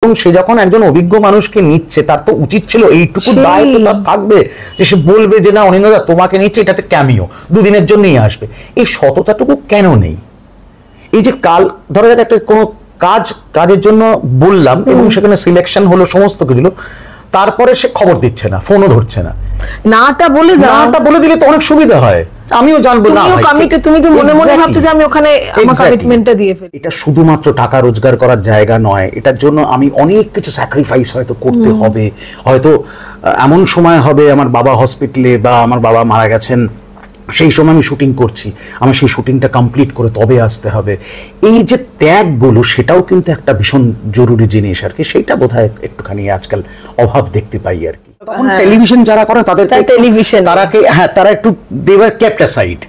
এবং সে যখন একজন অভিজ্ঞ মানুষকে নিচ্ছে তার তো উচিত ছিল এইটুকু দায়িত্ব তার থাকবে যে সে বলবে যে না অনিন্দ্যদা তোমাকে নিচ্ছে, এটাতে ক্যামিও দুদিনের জন্যই আসবে। এই সততাটুকু কেন নেই? এই যে কাল ধরা যাক একটা কোনো কাজের জন্য বললাম এবং সেখানে সিলেকশন হলো, সমস্ত কিছু হলো, তারপরে সে খবর দিচ্ছে না, ফোনও ধরছে না। নাটা বলে দিলে তো অনেক সুবিধা হয়, আমিও জানবো না তুমি তো মনে মনে ভাবছো যে আমি ওখানে আমার কমিটমেন্টটা দিয়ে ফেলি। এটা শুধুমাত্র টাকা রোজগার করার জায়গা নয়, এটার জন্য আমি অনেক কিছু স্যাক্রিফাইস হয়তো করতে হবে। হয়তো এমন সময় হবে আমার বাবা হসপিটালে বা আমার বাবা মারা গেছেন, সেই সময় আমি শুটিং করছি, আমার সেই শুটিংটা কমপ্লিট করে তবে আসতে হবে। এই যে ত্যাগগুলো, সেটাও কিন্তু একটা ভীষণ জরুরি জিনিস আর কি। সেইটা বোধহয় একটুখানি আজকাল অভাব দেখতে পাই আর কি। টেলিভিশন যারা করে তারা একটু দেওয়ার ক্যাপ্ট অ্যাসাইড,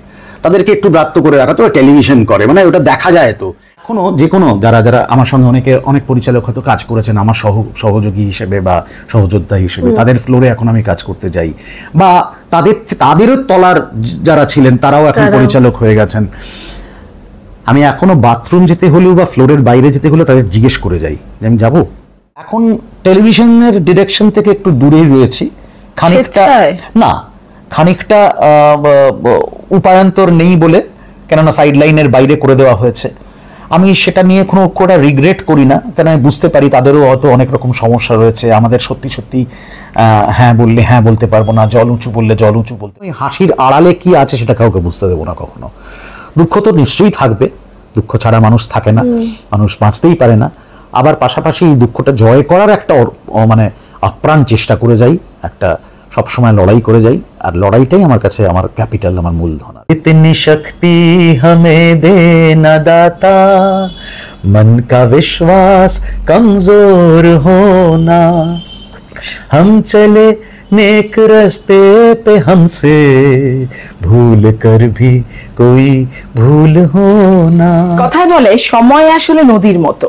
তাদেরকে একটু ব্রাত্য করে রাখা। তো টেলিভিশন করে মানে ওটা দেখা যায়। তো এখনো যে কোনো যারা আমার সঙ্গে অনেক পরিচালক হয়তো কাজ করেছেন আমার সহযোগী হিসেবে বা সহযোদ্ধা হিসেবে, তাদের ফ্লোরে এখন আমি কাজ করতে যাই, বা তাদেরও তলার যারা ছিলেন তারাও এখন পরিচালক হয়ে গেছেন। আমি এখনো বাথরুম যেতে হলেও বা ফ্লোরের বাইরে যেতে হলেও তাদের জিজ্ঞেস করে যাই যে আমি যাবো। এখন টেলিভিশনের ডিরেকশন থেকে একটু দূরেই রয়েছি, খানিকটা উপায়ান্তর নেই বলে, কেননা সাইড লাইনের বাইরে করে দেওয়া হয়েছে। আমি সেটা নিয়ে কোনো রিগ্রেট করি না, কেন আমি বুঝতে পারি তাদেরও হয়তো অনেক রকম সমস্যা রয়েছে। আমাদের সত্যি হ্যাঁ বললে হ্যাঁ বলতে পারবো না, জল উঁচু বললে জল উঁচু বলতে। হাসির আড়ালে কি আছে সেটা কাউকে বুঝতে দেবো না কখনো। দুঃখ তো নিশ্চয়ই থাকবে, দুঃখ ছাড়া মানুষ থাকে না, মানুষ বাঁচতেই পারে না। আবার পাশাপাশি এই দুঃখটা জয় করার একটা মানে আপ্রাণ চেষ্টা করে যাই, একটা সবসময় লড়াই করে যাই। আর লড়াইটাই আমার কাছে আমার ক্যাপিটাল, আমার মূলধন। ইতনি শক্তি হমে দে না দাতা, মন কা বিশ্বাস কমজোর হোনা, हम चले नेक रास्ते पे हमसे भूल कर भी कोई भूल हो ना। কথায় বলে সময় আসলে নদীর মতো,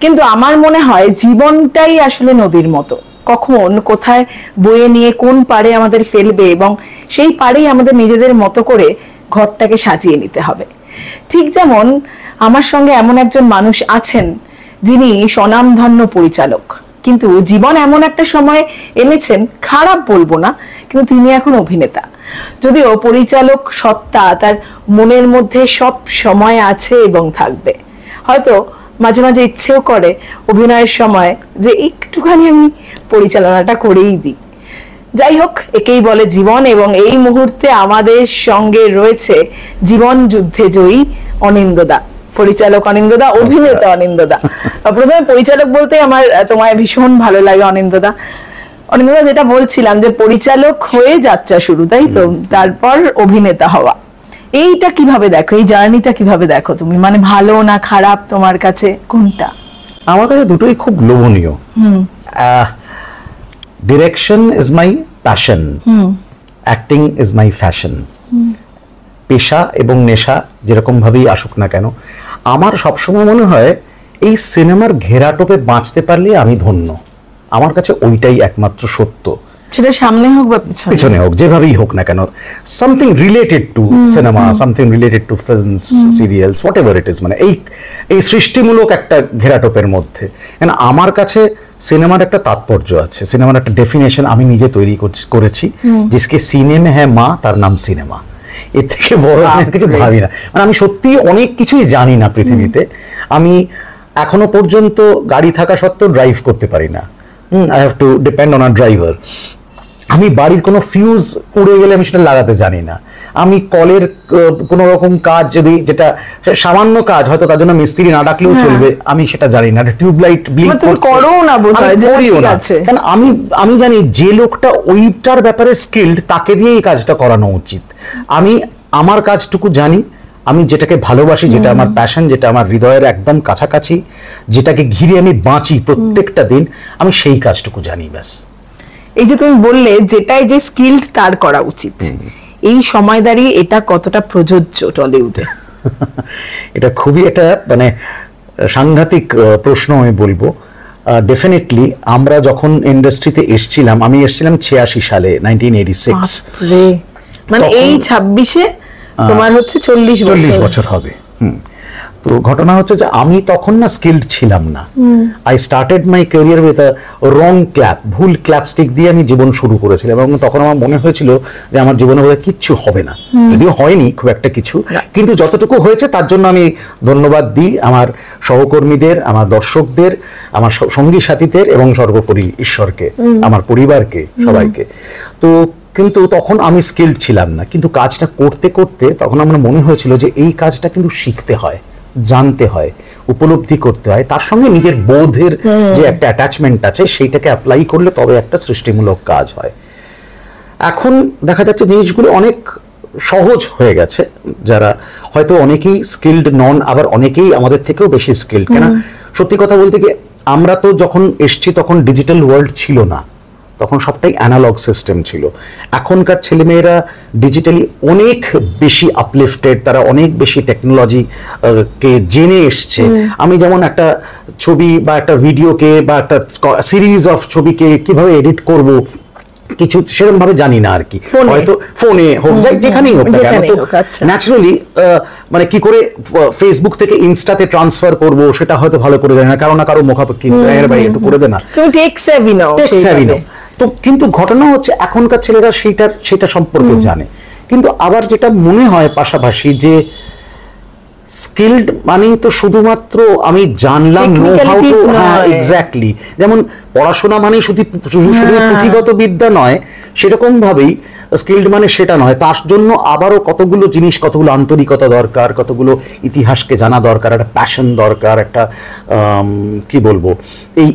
কিন্তু আমার মনে হয় জীবনটাই আসলে নদীর মতো। কখন কোথায় বয়ে নিয়ে কোন পাড়ে আমাদের ফেলবে এবং সেই পাড়েই আমাদের নিজেদের মতো করে ঘরটাকে সাজিয়ে নিতে হবে। ঠিক যেমন আমার সঙ্গে এমন একজন মানুষ আছেন যিনি স্বনামধন্য পরিচালক, কিন্তু জীবন এমন একটা সময় এনেছেন, খারাপ বলবো না, কিন্তু তিনি এখন অভিনেতা। যদিও পরিচালক সত্তা তার মনের মধ্যে সব সময় আছে এবং থাকবে। হয়তো মাঝে মাঝে ইচ্ছেও করে অভিনয়ের সময় যে একটুখানি আমি পরিচালনাটা করেই দিই। যাই হোক, একেই বলে জীবন, এবং এই মুহূর্তে আমাদের সঙ্গে রয়েছে জীবন যুদ্ধে জয়ী অনিন্দ্যদা, পরিচালক অনিন্দ্যদা, অভিনেতা অনিন্দ্যদা। প্রথমে পরিচালক বলতে আমার তোমায় ভীষণ ভালো লাগে অনিন্দ্যদা। যেটা বলছিলাম যে পরিচালক হয়ে যাত্রা শুরু, তাই তো, তারপর অভিনেতা হওয়া, এইটা কিভাবে দেখো, এই জার্নিটা কিভাবে দেখো তুমি? মানে ভালো না খারাপ তোমার কাছে কোনটা? আমার কাছে দুটোই খুব লোভনীয়। Direction is my passion, acting is my fashion. পেশা এবং নেশা যেরকম ভাবেই আসুক না কেন, আমার সবসময় মনে হয় এই সিনেমার ঘেরাটোপে বাঁচতে পারলে আমি ধন্য। আমার কাছে ওইটাই একমাত্র সত্য, সেটা সামনে হোক বা পিছনে হোক, যেভাবেই হোক না কেন, something related to cinema, something related to films, serials, what ever it is, মানে এই সৃষ্টিমূলক একটা ঘেরাটোপের মধ্যে। আমার কাছে সিনেমার একটা তাৎপর্য আছে, সিনেমার একটা ডেফিনেশন আমি নিজে তৈরি করেছি, জিসকে সিনে মে হ্যায় মা, তার নাম সিনেমা। এর থেকে বড় আমি কিছু ভাবি না। মানে আমি সত্যি অনেক কিছুই জানি না পৃথিবীতে। আমি এখনো পর্যন্ত গাড়ি থাকা সত্ত্বেও ড্রাইভ করতে পারি না। I have to depend on a driver. আমি বাড়ির কোনো ফিউজ উড়ে গেলে আমি সেটা লাগাতে জানি না। আমি কলের কোনো রকম কাজ, যদি যেটা সামান্য কাজ, হয়তো তার জন্য মিস্ত্রি না ডাকলেও চলবে, আমি সেটা জানি না। টিউবলাইট ব্লিঙ্ক করো না, করিও না, কারণ আমি জানি যে লোকটা ওইটার ব্যাপারে স্কিলড, তাকে দিয়ে এই কাজটা করানো উচিত। আমি আমার কাজটুকু জানি, আমি যেটাকে ভালোবাসি, যেটা আমার প্যাশন, যেটা আমার হৃদয়ের একদম কাছাকাছি, যেটাকে ঘিরে আমি বাঁচি প্রত্যেকটা দিন, আমি সেই কাজটুকু জানি, ব্যাস। এই যে তুমি বললে যেটাই যে স্কিলড তার করা উচিত, এই সময় দাঁড়িয়ে এটা কতটা প্রযোজ্য টলিউডে? এটা খুবই একটা মানে সাংঘাতিক প্রশ্ন আমি বলবো। ডেফিনেটলি আমরা যখন ইন্ডাস্ট্রিতে এসেছিলাম, আমি এসেছিলাম 86 সালে, 1986। মানে এই 26-এ তোমার হচ্ছে 40 বছর হবে। তো ঘটনা হচ্ছে যে আমি তখন না স্কিলড ছিলাম না। I started my career with a wrong clap, ভুল ক্ল্যাপস্টিক দিয়ে আমি জীবন শুরু করেছিলাম, এবং তখন আমার মনে হয়েছিল যে আমার জীবনে বোধহয় কিচ্ছু হবে না, যদিও হয়নি খুব একটা কিছু, কিন্তু যতটুকু হয়েছে তার জন্য আমি ধন্যবাদ দিই আমার সহকর্মীদের, আমার দর্শকদের, আমার সঙ্গী সাথীদের এবং সর্বোপরি ঈশ্বরকে, আমার পরিবারকে, সবাইকে। তো কিন্তু তখন আমি স্কিলড ছিলাম না, কিন্তু কাজটা করতে করতে তখন আমার মনে হয়েছিল যে এই কাজটা কিন্তু শিখতে হয়, জানতে হয়, উপলব্ধি করতে হয়, তার সঙ্গে নিজের বোধের যে একটা অ্যাটাচমেন্ট আছে সেইটাকে অ্যাপ্লাই করলে তবে একটা সৃষ্টিমূলক কাজ হয়। এখন দেখা যাচ্ছে জিনিসগুলো অনেক সহজ হয়ে গেছে, যারা হয়তো অনেকেই স্কিলড নন, আবার অনেকেই আমাদের থেকেও বেশি স্কিলড। কেন সত্যি কথা বলতে কি, আমরা তো যখন এসছি তখন ডিজিটাল ওয়ার্ল্ড ছিল না, তখন সবটাই অ্যানালগ সিস্টেম ছিল। এখনকার ছেলেমেয়েরা ডিজিটালি অনেক বেশি আপলিফটেড, তারা অনেক বেশি টেকনোলজি কে জেনে এসছে। আমি যেমন একটা ছবি বা একটা ভিডিওকে বা একটা সিরিজ অফ ছবিকে কিভাবে এডিট করব কিছু সেরকম ভাবে জানি না আর কি, হয়তো ফোনে হোক, যেখানেই হোক না কেন, তো ন্যাচারালি মানে কি করে ফেসবুক থেকে ইনস্টাতে ট্রান্সফার করব সেটা হয়তো ভালো করে জানি না, কারো না কারো মুখাপেক্ষি ভাই একটু করে দে না, তুমি টেক সেভি নাও। তো কিন্তু ঘটনা হচ্ছে এখনকার ছেলেরা সেটা সম্পর্কে জানে। কিন্তু আবার যেটা মনে হয় পাশাপাশি যে স্কিলড মানে তো শুধুমাত্র আমি জানলাম, এক্স্যাক্টলি, যেমন পড়াশোনা মানে শুধু পুঁথিগত বিদ্যা নয়, সেরকম ভাবেই স্কিলড মানে সেটা নয়, তার জন্য আবারও কতগুলো জিনিস, কতগুলো আন্তরিকতা দরকার, কতগুলো ইতিহাসকে জানা দরকার, একটা প্যাশন দরকার, একটা কি বলবো,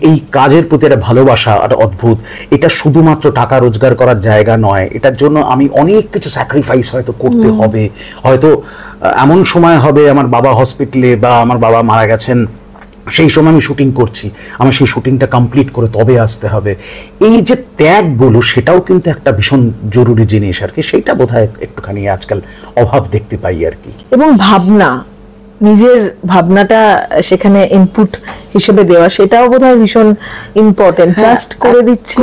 এই কাজের প্রতি একটা ভালোবাসা, একটা অদ্ভুত। এটা শুধুমাত্র টাকা রোজগার করার জায়গা নয়, এটার জন্য আমি অনেক কিছু স্যাক্রিফাইস হয়তো করতে হবে, হয়তো এমন সময় হবে আমার বাবা হসপিটালে বা আমার বাবা মারা গেছেন, সেই সময় আমি শুটিং করছি, আমার সেই শুটিংটা কমপ্লিট করে তবে আসতে হবে। এই যে ত্যাগগুলো, সেটাও কিন্তু একটা ভীষণ জরুরি জিনিস আর কি, সেইটা বোধহয় একটুখানি আজকাল অভাব দেখতে পাই আর কি। এবং ভাবনা, নিজের ভাবনাটা সেখানে ইনপুট হিসেবে দেওয়া, সেটাও বোধহয় ভীষণ ইম্পর্টেন্ট। জাস্ট করে দিচ্ছি,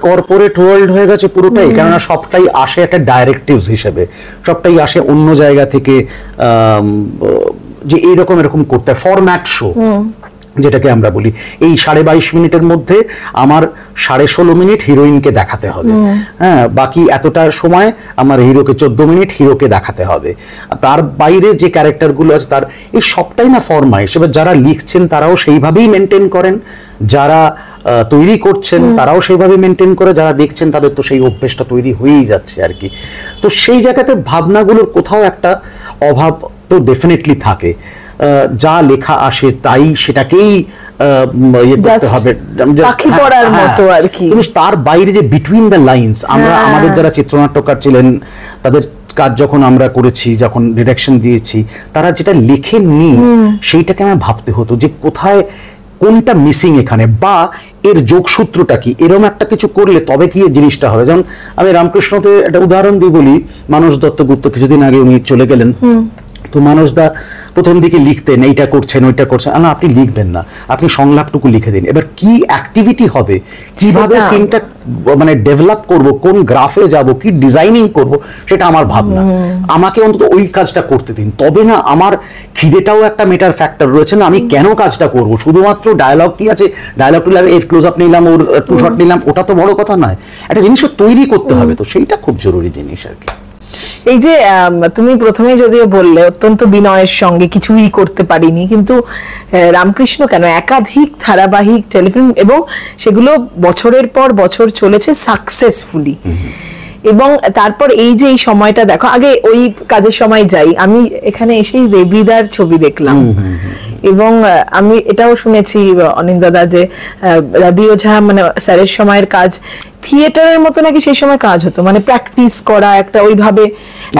কর্পোরেট ওয়ার্ল্ড হয়ে গেছে পুরোটাই, কেননা সবটাই আসে একটা ডাইরেক্টিভস হিসেবে, সবটাই আসে অন্য জায়গা থেকে, যে এইরকম এরকম করতে হয়, ফরম্যাট শো যেটাকে আমরা বলি, এই 22.5 মিনিটের মধ্যে আমার 16.5 মিনিট হিরোইনকে দেখাতে হবে, হ্যাঁ, বাকি এতটা সময় আমার হিরোকে 14 মিনিট হিরোকে দেখাতে হবে, তার বাইরে যে ক্যারেক্টারগুলো আছে তার এই সবটাই না ফরমাইশ। এবার যারা লিখছেন তারাও সেইভাবেই মেনটেন করেন, যারা তৈরি করছেন তারাও সেইভাবে মেনটেন করে, যারা দেখছেন তাদের তো সেই অভ্যেসটা তৈরি হয়েই যাচ্ছে আর কি। তো সেই জায়গাতে ভাবনাগুলোর কোথাও একটা অভাব তো ডেফিনেটলি থাকে, যা লেখা আসে তাই সেটাকেই করতে হবে, তার বাইরে যে বিটুইন দ্য লাইনস, আমরা আমাদের যারা চিত্রনাট্যকার ছিলেন তাদের কাজ যখন আমরা করেছি, যখন ডিরেকশন দিয়েছি, তারা যেটা লেখেননি সেইটাকে আমার ভাবতে হতো যে কোথায় কোনটা মিসিং এখানে, বা এর যোগসূত্রটা কি, এরকম একটা কিছু করলে তবে কি জিনিসটা হবে। যেমন আমি রামকৃষ্ণতে একটা উদাহরণ দিয়ে বলি, মানস দত্তগুপ্ত কিছুদিন আগে উনি চলে গেলেন, তো মানসদা প্রথম দিকে লিখতেন এইটা করছেন ওইটা করছেন, না আপনি লিখবেন না, আপনি সংলাপটুকু লিখে দিন, এবার কি অ্যাক্টিভিটি হবে, কিভাবে সিনটা মানে ডেভেলপ করব, কোন গ্রাফে যাব, কি ডিজাইনিং করব, সেটা আমার ভাবনা, আমাকে অন্তত ওই কাজটা করতে দিন, তবে না আমার খিদেটাও একটা মেটার ফ্যাক্টর রয়েছে, না আমি কেন কাজটা করব, শুধুমাত্র ডায়ালগ কি আছে, ডায়ালগ নিলাম, এর ক্লোজ আপ নিলাম, ওর টু শট নিলাম, ওটা তো বড় কথা নয়, একটা জিনিসকে তৈরি করতে হবে, তো সেইটা খুব জরুরি জিনিস আর কি। এই যে তুমি প্রথমে যদিও বললে অত্যন্ত বিনয়ের সঙ্গে কিছুই করতে পারিনি, কিন্তু রামকৃষ্ণ কেন একাধিক ধারাবাহিক টেলিফিল্ম, এবং সেগুলো বছরের পর বছর চলেছে সাকসেসফুলি। এবং তারপর এই যে এই সময়টা দেখো, আগে ওই কাজের সময় যাই, আমি এখানে এসেই দেবীদার ছবি দেখলাম, এবং আমি এটাও শুনেছি অনিন্দ দাদা যে রবি ওঝা মানে স্যারের সময়ের কাজ থিয়েটারের মতো নাকি সেই সময় কাজ হতো, মানে প্র্যাকটিস করা একটা ওইভাবে।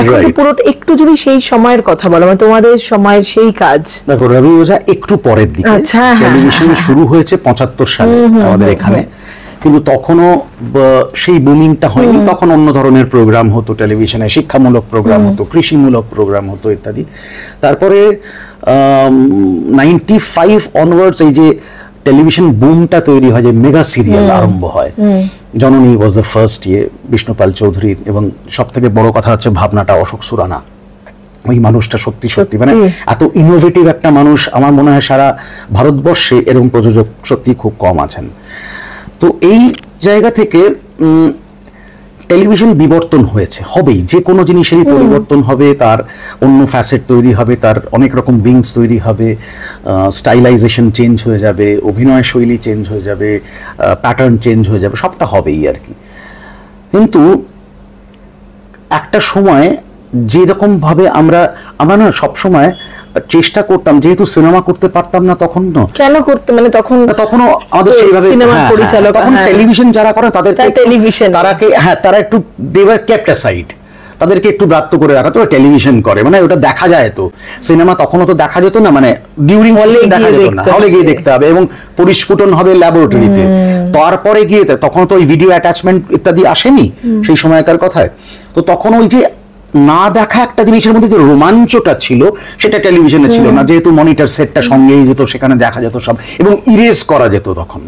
এখন তো পুরো একটু যদি সেই সময়ের কথা বলো, মানে তোমাদের সময়ের সেই কাজ। দেখো রবি ওঝা একটু পরের দিকে, টেলিভিশন শুরু হয়েছে 75 সালে আমাদের এখানে, কিন্তু তখনও সেই বুমিংটা হয়নি, তখন অন্য ধরনের প্রোগ্রাম হতো টেলিভিশনে, শিক্ষামূলক প্রোগ্রাম হতো, কৃষিমূলক প্রোগ্রাম হতো ইত্যাদি। তারপরে 95 অনওয়ার্ডস এই যে টেলিভিশন বুমটা তৈরি হয়, যে মেগা সিরিয়াল আরম্ভ হয়, জননী ওয়াজ দ্য ফার্স্ট, বিষ্ণুপাল চৌধুরীর, এবং সব থেকে বড় কথা হচ্ছে ভাবনাটা অশোক সুরানা, ওই মানুষটা সত্যি সত্যি মানে এত ইনোভেটিভ একটা মানুষ, আমার মনে হয় সারা ভারতবর্ষে এরকম প্রযোজক সত্যি খুব কম আছেন। তো এই জায়গা থেকে টেলিভিশন বিবর্তন হয়েছে, হবেই, যে কোনো জিনিসেরই পরিবর্তন হবে, তার অন্য ফ্যাসেট তৈরি হবে, তার অনেক রকম উইংস তৈরি হবে, স্টাইলাইজেশন চেঞ্জ হয়ে যাবে, অভিনয় শৈলী চেঞ্জ হয়ে যাবে, প্যাটার্ন চেঞ্জ হয়ে যাবে, সবটা হবেই আর কি। কিন্তু একটা সময় যেরকম ভাবে আমরা না সবসময় চেষ্টা করতাম, যেহেতু সিনেমা করতে পারতাম না তখন, কেন করতে, মানে তখনও আমাদের সেইভাবে সিনেমা পরিচালক, তখন টেলিভিশন যারা করে তাদেরকে টেলিভিশন তারা একটু দে ওয়্যার কেপ্ট অ্যাসাইড, তাদেরকে একটু ব্রাত্য করে রাখা, তো টেলিভিশন করে মানে ওটা দেখা যায়। তো সিনেমা তখনও তো দেখা যেত না, মানে ডিউরিং হলে দেখা যেত না, হলে গিয়ে দেখতে হবে এবং পরিস্ফুটন হবে ল্যাবরেটরিতে, তারপরে গিয়ে তখন তো ওই ভিডিও অ্যাটাচমেন্ট ইত্যাদি আসেনি সেই সময়কার কথায়। তো তখন ওই যে না দেখা একটা জিনিসের মধ্যে যে রোমাঞ্চটা ছিল সেটা টেলিভিশনে ছিল না, যেহেতু মনিটর সেটটা সঙ্গেই যেত, সেখানে দেখা যেত সব, এবং ইরেজ করা যেত তখন।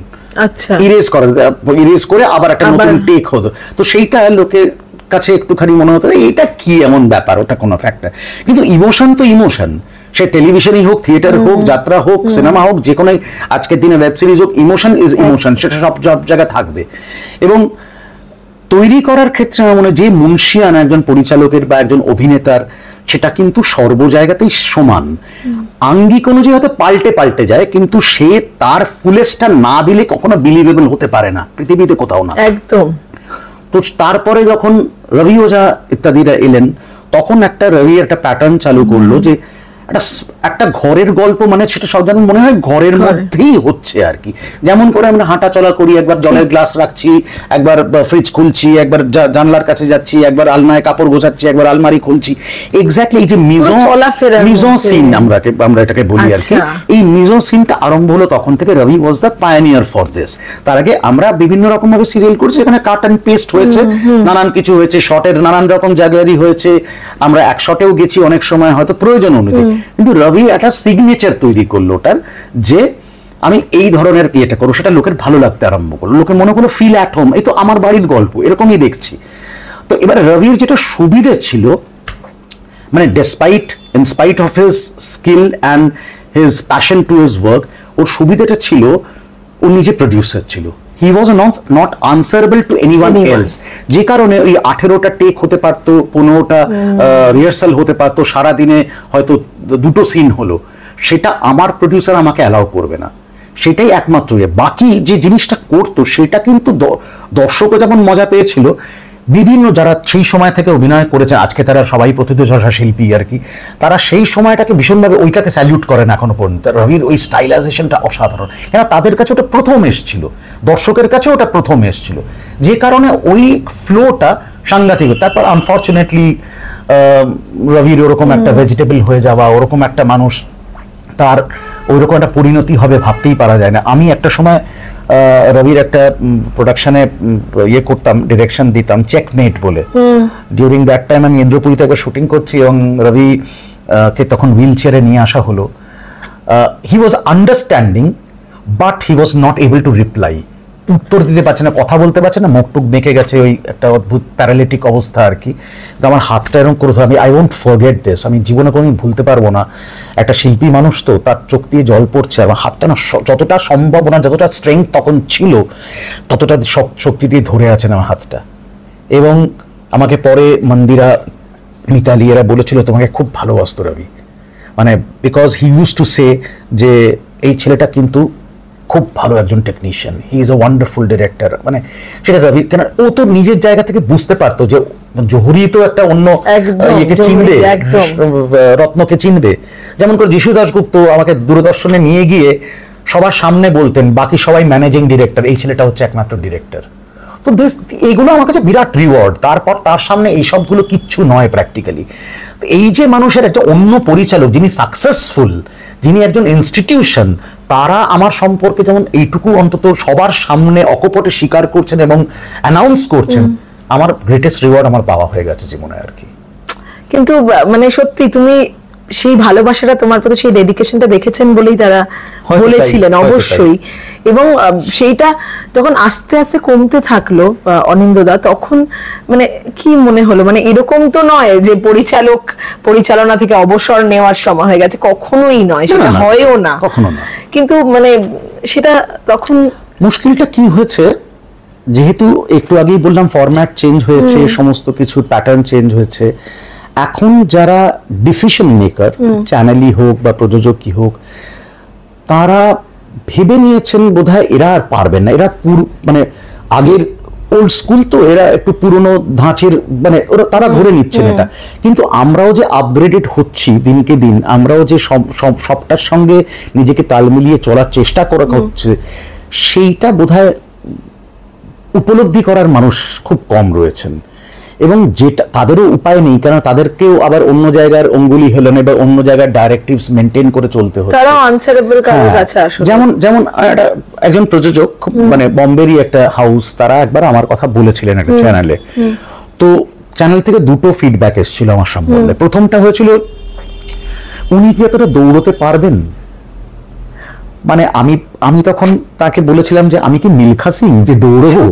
আচ্ছা, ইরেজ করে আবার একটা নতুন টেক হতো। তো সেইটা লোকের কাছে একটুখানি মনে হতো এটা কি এমন ব্যাপার, ওটা কোনো ফ্যাক্টর। কিন্তু ইমোশন তো ইমোশন, সে টেলিভিশনই হোক, থিয়েটার হোক, যাত্রা হোক, সিনেমা হোক, যে কোনো আজকের দিনে ওয়েব সিরিজ হোক, ইমোশন ইজ ইমোশন, সেটা সব জায়গায় থাকবে। এবং তৈরি করার ক্ষেত্রে আমার মনে হয় যে মুনশিয়ান একজন পরিচালকের বা একজন অভিনেতার, সেটা কিন্তু সর্ব জায়গাতেই সমান। আঙ্গিক অনুযায়ী হয়তো পাল্টে যায়, কিন্তু সে তার ফুলেসটা না দিলে কখনো বিলিভেবল হতে পারে না পৃথিবীতে কোথাও না, একদম। তো তারপরে যখন রবি ওঝা ইত্যাদিরা এলেন, তখন রবি একটা প্যাটার্ন চালু করলো যে একটা ঘরের গল্প, মানে সেটা সব যেন মনে হয় ঘরের মধ্যেই হচ্ছে আর কি। যেমন করে আমরা হাঁটা চলা করি, একবার জলের গ্লাস রাখছি, একবার ফ্রিজ খুলছি, একবার জানলার কাছে যাচ্ছি, একবার আলনায় কাপড় গোছাচ্ছি, একবার আলমারি খুলছি, এক্স্যাক্টলি এই যে মিজো সিন আমরা এটাকে বলি আর কি। এই মিজো সিনটা আরম্ভ হলো তখন থেকে। Rabi was the pioneer for this. তার আগে আমরা বিভিন্ন রকম ভাবে সিরিয়াল করছি, এখানে কাট অ্যান্ড পেস্ট হয়েছে, নানান কিছু হয়েছে, শটের নানান রকম জায়গারই হয়েছে, আমরা এক শটেও গেছি অনেক সময় হয়তো প্রয়োজন অনুযায়ী। কিন্তু রবি একটা সিগনেচার তৈরি করলো ওটার, যে আমি এই ধরনের ইয়েটা করবো, সেটা লোকের ভালো লাগতে আরম্ভ করলো, লোকে মনে করলো ফিল অ্যাট হোম, এই তো আমার বাড়ির গল্প, এরকমই দেখছি। তো এবার রবির যেটা সুবিধে ছিল, মানে inspite of his skill and his passion to his work, ওর সুবিধাটা ছিল ও নিজে প্রডিউসার ছিল। He was not answerable to anyone else, যে কারণে ওই 18টা টেক হতে পারতো, 15টা রিহার্সাল হতে পারতো, সারাদিনে হয়তো 2টো সিন হলো, সেটা আমার প্রডিউসার আমাকে অ্যালাউ করবে না। সেটাই একমাত্র বাকি যে জিনিসটা করতো সেটা কিন্তু দর্শকও যেমন মজা পেয়েছিল, বিভিন্ন যারা সেই সময় থেকে অভিনয় করেছে, আজকে তারা সবাই প্রথিতযশা শিল্পী আর কি, তারা সেই সময়টাকে ভীষণভাবে ওইটাকে স্যালিউট করেন এখনো পর্যন্ত। রবির ওই স্টাইলাইজেশনটা অসাধারণ, কেন তাদের কাছে ওটা প্রথম এসেছিল, দর্শকের কাছে ওটা প্রথম এসেছিল, যে কারণে ওই ফ্লোটা সাংঘাতিক। তারপর আনফর্চুনেটলি রবির ওরকম একটা ভেজিটেবল হয়ে যাওয়া, ওরকম একটা মানুষ, তার ওইরকম একটা পরিণতি হবে ভাবতেই পারা যায় না। আমি একটা সময় রবির একটা প্রোডাকশনে ইয়ে করতাম, ডিরেকশন দিতাম, চেকমেট বলে। ডিউরিং দ্যাট টাইম আমি ইন্দ্রপুরীতে একবার শুটিং করছি এবং রবি কে তখন হুইল চেয়ারে নিয়ে আসা হলো। He was understanding, but he was not able to reply, উত্তর দিতে পারছে না, কথা বলতে পারছে না, মুখ টুক বেঁকে গেছে, ওই একটা অদ্ভুত প্যারালিটিক অবস্থা আর কি। তো আমার হাতটা এরকম করে, আমি আই ওয়ন্ট ফরগেট দিস, আমি জীবনে কোনোদিন ভুলতে পারবো না। একটা শিল্পী মানুষ তো, তার চোখ দিয়ে জল পড়ছে, আমার হাতটা না যতটা সম্ভাবনা, যতটা স্ট্রেংথ তখন ছিল, ততটা সব শক্তি দিয়ে ধরে আছেন আমার হাতটা। এবং আমাকে পরে মন্দিরা, মিতালি এরা বলেছিল তোমাকে খুব ভালোবাসতো রবি, মানে because he use to say যে এই ছেলেটা কিন্তু খুব ভালো একজন technician, he is a wonderful director. মানে সেটা রবি, কেন ও তো নিজের জায়গা থেকে বুঝতে পারতো যে জহুরি তো একটা অন্য ইয়েকে চিনবে, রত্নকে চিনবে। যেমন করে যিশু দাশগুপ্ত আমাকে দূরদর্শনে নিয়ে গিয়ে সবার সামনে বলতেন, বাকি সবাই ম্যানেজিং ডিরেক্টর, এই ছেলেটা হচ্ছে একমাত্র ডিরেক্টর। তো এইগুলো আমার কাছে বিরাট রিওয়ার্ড। তারপর তার সামনে এই সবগুলো কিচ্ছু নয় প্র্যাকটিক্যালি। এই যে মানুষের একটা অন্য পরিচালক যিনি সাকসেসফুল, যিনি একজন ইনস্টিটিউশন, তারা আমার সম্পর্কে যেমন এইটুকু অন্তত সবার সামনে অকপটে স্বীকার করছেন এবং অ্যানাউন্স করছেন, আমার গ্রেটেস্ট রিওয়ার্ড আমার পাওয়া হয়ে গেছে জীবনে আর কি। কিন্তু মানে সত্যি তুমি সেই ভালোবাসাটা তোমার প্রতি, সেই ডেডিকেশনটা দেখেছেন বলেই তারা হয়তো তাই, বলেছিলেন হয়তো তাই। অবশ্যই। এবং সেইটা যখন আস্তে আস্তে কমতে থাকলো অনিন্দ্যদা, তখন মানে কি মনে হলো, মানে এরকম তো নয় যে পরিচালনা থেকে অবসর নেওয়ার সময় হয়ে গেছে, কখনোই নয়, সেটা না, হয়ও না কখনো না। কিন্তু মানে সেটা তখন মুশকিলটা কি হয়েছে, যেহেতু একটু আগেই বললাম ফরম্যাট চেঞ্জ হয়েছে, সমস্ত কিছু প্যাটার্ন চেঞ্জ হয়েছে, এখন যারা ডিসিশন মেকার, চ্যানেলই হোক বা প্রযোজকই হোক, তারা ভেবে নিয়েছেন বোধহয় এরা আর পারবেন না, এরা মানে আগের ওল্ড স্কুল তো, এরা একটু পুরনো ধাঁচের, মানে ওরা তারা ধরে নিচ্ছেন এটা। কিন্তু আমরাও যে আপগ্রেডেড হচ্ছি দিনকে দিন, আমরাও যে সবটার সঙ্গে নিজেকে তাল মিলিয়ে চলার চেষ্টা করা হচ্ছে, সেইটা বোধহয় উপলব্ধি করার মানুষ খুব কম রয়েছেন। এবং যেটা তাদেরও উপায় নেই, কারণ তাদেরকেও আবার অন্য জায়গার অঙ্গুলি হেলনে বা অন্য জায়গার ডাইরেক্টিভস মেনটেন করে চলতে হচ্ছে। তারাও আনসারেবল কারোর কাছে আসলে, যেমন একজন প্রযোজক, মানে বম্বেরই একটা হাউস, তারা একবার আমার কথা বলেছিলেন একটা চ্যানেলে। তো চ্যানেল থেকে দুটো ফিডব্যাক এসেছিল আমার সম্বন্ধে। প্রথমটা হয়েছিল, উনি কি এতটা দৌড়তে পারবেন? মানে আমি তখন তাকে বলেছিলাম যে আমি কি মিলখা সিং যে দৌড়বো,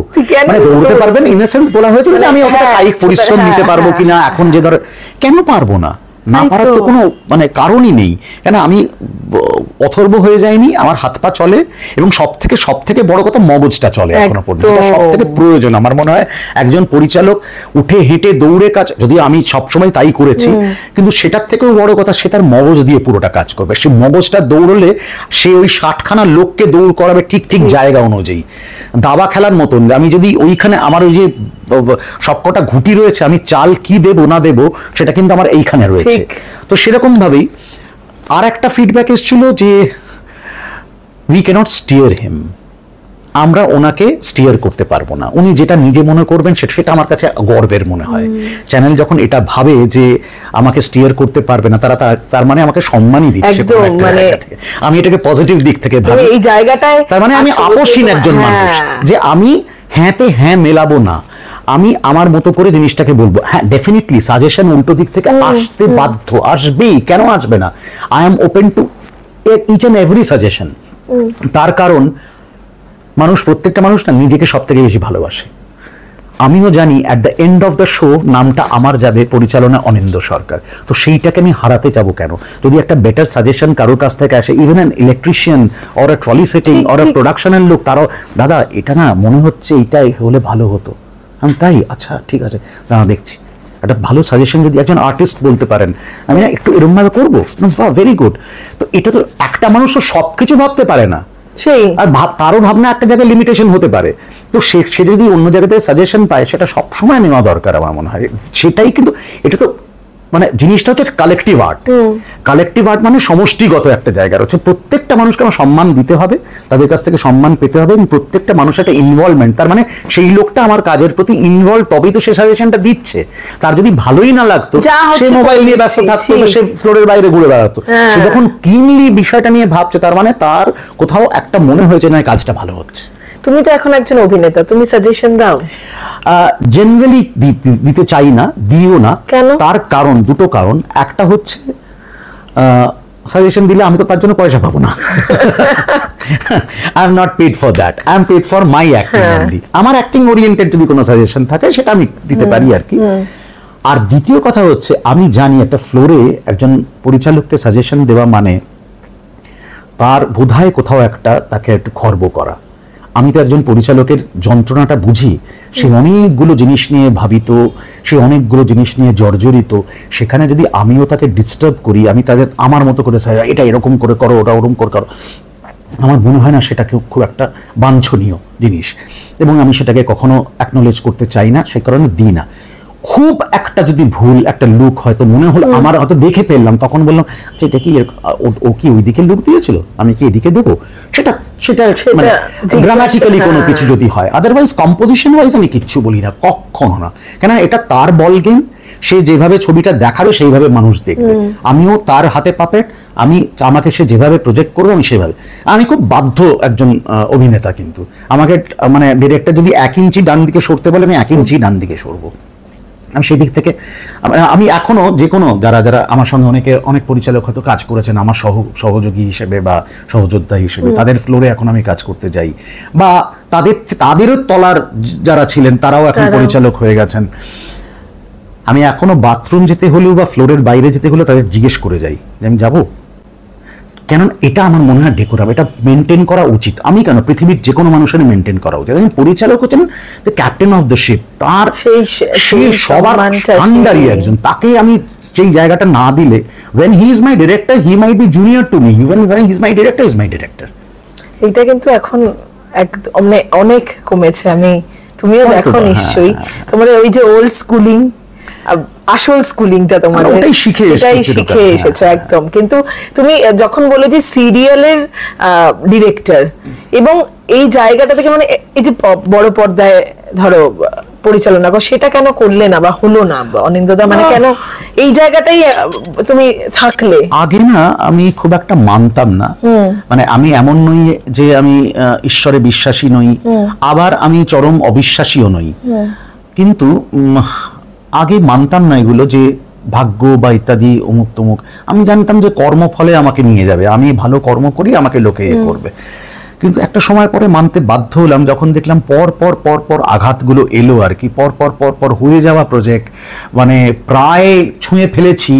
মানে দৌড়তে পারবেন ইন দ্য সেন্স বলা হয়েছিল যে আমি অতটা কায়িক পরিশ্রম নিতে পারবো কিনা, এখন যে ধর কেন পারবো না, না পারার তো কোনো মানে কারণই নেই। কেন আমি অথর্ব হয়ে যায়নি, আমার হাত পা চলে, এবং সব থেকে বড় কথা মগজটা চলে এখনো পর্যন্ত, সব থেকে প্রয়োজন আমার মনে হয় একজন পরিচালক। উঠে হেঁটে দৌড়ে কাজ, যদিও আমি সবসময় তাই করেছি, কিন্তু সেটার থেকেও বড় কথা সে তার মগজ দিয়ে পুরোটা কাজ করবে। সে মগজটা দৌড়লে সে ওই 60খানা লোককে দৌড় করাবে ঠিক জায়গা অনুযায়ী, দাবা খেলার মতন। আমি যদি ওইখানে আমার ওই যে সবকটা ঘুঁটি রয়েছে, আমি চাল কি দেব না দেব সেটা কিন্তু আমার এইখানে রয়েছে। তো সেরকম ভাবেই আর একটা ফিডব্যাক এসেছিল যে উই ক্যানট স্টিয়ার হিম, আমরা ওনাকে স্টিয়ার করতে পারবো না, উনি যেটা নিজে মনে করবেন সেটা আমার কাছে গর্বের মনে হয়। চ্যানেল যখন এটা ভাবে যে আমাকে স্টিয়ার করতে পারবে না, তার মানে আমাকে সম্মানই দিচ্ছে। আমি এটাকে পজিটিভ দিক থেকে ভাবি, এই জায়গাটায় তার মানে আমি আপোষহীন একজন মানুষ, যে আমি হ্যাঁতে হ্যাঁ মেলাবো না, আমি আমার মতো করে জিনিসটাকে বলবো। হ্যাঁ, ডেফিনেটলি সাজেশন উল্টো দিক থেকে আসতে বাধ্য, আসবেই, কেন আসবে না? I am open to each and every suggestion. তার কারণ প্রত্যেকটা মানুষ না নিজেকে সব থেকে বেশি ভালোবাসে। আমিও জানি at the end of the show নামটা আমার যাবে পরিচালনা অনিন্দ্য সরকার, তো সেইটাকে আমি হারাতে যাবো কেন? যদি একটা বেটার সাজেশন কারোর কাছ থেকে আসে, even an electrician or a trolley setting or a প্রোডাকশনের লোক, তারাও দাদা এটা না মনে হচ্ছে এইটাই হলে ভালো হতো, আমি তাই আচ্ছা ঠিক আছে দাঁড়া দেখছি। একটা ভালো সাজেশন যদি একজন আর্টিস্ট বলতে পারেন, আমি না একটু এরকম ভাবে করবো, ভেরি গুড। তো এটা তো একটা মানুষ তো সবকিছু ভাবতে পারে না, সেই আর তারও ভাবনা একটা জায়গায় লিমিটেশন হতে পারে। তো সে যদি অন্য জায়গাতে সাজেশন পায়, সেটা সবসময় নেওয়া দরকার আমার মনে হয়। সেটাই কিন্তু এটা তো মানে জিনিসটা হচ্ছে কালেকটিভ আর্ট। কালেকটিভ আর্ট মানে সমষ্টিগত একটা জায়গা হচ্ছে, প্রত্যেকটা মানুষকে আমার সম্মান দিতে হবে, তাদের কাছ থেকে সম্মান পেতে হবে, এবং প্রত্যেকটা মানুষের একটা ইনভলভমেন্ট। তার মানে সেই লোকটা আমার কাজের প্রতি ইনভলভ, তবেই তো সে সাজেশনটা দিচ্ছে। তার যদি ভালোই না লাগতো, সে মোবাইল নিয়ে ব্যস্ত থাকতো, সে ফ্লোরের বাইরে ঘুরে বেড়াতো। সে যখন কিনলি বিষয়টা নিয়ে ভাবছে, তার মানে তার কোথাও একটা মনে হয়েছে না কাজটা ভালো হচ্ছে। তুমি তো এখন একজন অভিনেতা, তুমি সাজেশন দাও? জেনারেলি দিতে চাই না, দিও না। কেন? তার কারণ, দুটো কারণ। একটা হচ্ছে সাজেশন দিলে আমি তো তার জন্য পয়সা পাবো না। I am not paid for that, I am paid for my acting only. আমার অ্যাক্টিং ওরিয়েন্টেড যদি কোনো সাজেশন থাকে সেটা আমি দিতে পারি আর কি। আর দ্বিতীয় কথা হচ্ছে, আমি জানি একটা ফ্লোরে একজন পরিচালককে সাজেশন দেওয়া মানে তার বোধহয় কোথাও একটা তাকে একটু খর্ব করা। আমি তো একজন পরিচালকের যন্ত্রণাটা বুঝি, সে অনেকগুলো জিনিস নিয়ে ভাবিত, সে অনেকগুলো জিনিস নিয়ে জর্জরিত। সেখানে যদি আমিও তাকে ডিস্টার্ব করি, আমি তাদের আমার মতো করে এটা এরকম করে করো, ওটা ওরকম করে করো, আমার মনে হয় না সেটাকে খুব একটা বাঞ্ছনীয় জিনিস, এবং আমি সেটাকে কখনো অ্যাকনোলেজ করতে চাই না, সেই কারণে দিই না। খুব একটা যদি ভুল একটা লুক হয়তো মনে হলো, আমার হয়তো দেখে ফেললাম, তখন বললাম যে এটা কি ও কি ওই দিকে লুক দিয়েছিল, আমি কি এদিকে দেবো, সেটা মানে গ্রামাটিক্যালি কোনো কিছু যদি হয়। আদারওয়াইজ কম্পোজিশন ওয়াইজ আমি কিচ্ছু বলি না, কখনো না। কেন, এটা তার বল গেম, সে যেভাবে ছবিটা দেখাবে সেইভাবে মানুষ দেখবে। আমিও তার হাতে পাপেট, আমাকে সে যেভাবে প্রজেক্ট করবে আমি সেভাবে। আমি খুব বাধ্য একজন অভিনেতা, কিন্তু আমাকে মানে ডিরেক্টর যদি 1 ইঞ্চি ডান দিকে সরতে বলে আমি 1 ইঞ্চি ডান দিকে সরবো। আমি সেই দিক থেকে আমি এখনো যে কোনো যারা যারা আমার সঙ্গে অনেক পরিচালক হয়তো কাজ করেছেন আমার সহযোগী হিসেবে বা সহযোদ্ধা হিসেবে, তাদের ফ্লোরে এখন আমি কাজ করতে যাই, বা তাদেরও তলার যারা ছিলেন তারাও এখন পরিচালক হয়ে গেছেন, আমি এখনো বাথরুম যেতে হলেও বা ফ্লোরের বাইরে যেতে হলেও তাদের জিজ্ঞেস করে যাই যে আমি যাবো, কেন এটা আমার মনে হয় ডেকোরাম, এটা মেনটেন করা উচিত। আমি কেন, পৃথিবীর যে কোনো মানুষের মেনটেন করা উচিত। পরিচালক হচ্ছেন the captain of the ship, তার সেই সবার আন্ডারই একজন, তাকে আমি সেই জায়গাটা না দিলে, when he is my director he might be junior to me, even when he is my director he is my director। এটা কিন্তু এখন একদম অনেক কমেছে, তুমিও দেখো নিশ্চয়ই, তোমাদের ওই যে ওল্ড স্কুলিং, আসল স্কুলিংটা তোমাদের ওটাই শিখে এসেছো একদম। কিন্তু তুমি যখন বলে যে সিরিয়ালের ডিরেক্টর এবং এই জায়গাটা থেকে মানে এই যে বড় পর্দায় ধরো পরিচালনা করো, সেটা কেন করলে না বা হলো না অনিন্দ্যদা, মানে কেন এই জায়গাটাই তুমি থাকলে? আগে না আমি খুব একটা মানতাম না, মানে আমি এমন নই যে আমি ঈশ্বরে বিশ্বাসী নই, আবার আমি চরম অবিশ্বাসীও নই, কিন্তু আগে মানতাম না এগুলো যে ভাগ্য বা ইত্যাদি অমুক তমুক। আমি জানতাম যে কর্মফলে আমাকে নিয়ে যাবে, আমি ভালো কর্ম করি আমাকে লোকে করবে, কিন্তু একটা সময় পরে মানতে বাধ্য হলাম যখন দেখলাম পর পর পর পর আঘাতগুলো এলো আর কি, পর পর পর পর হয়ে যাওয়া প্রজেক্ট, মানে প্রায় ছুঁয়ে ফেলেছি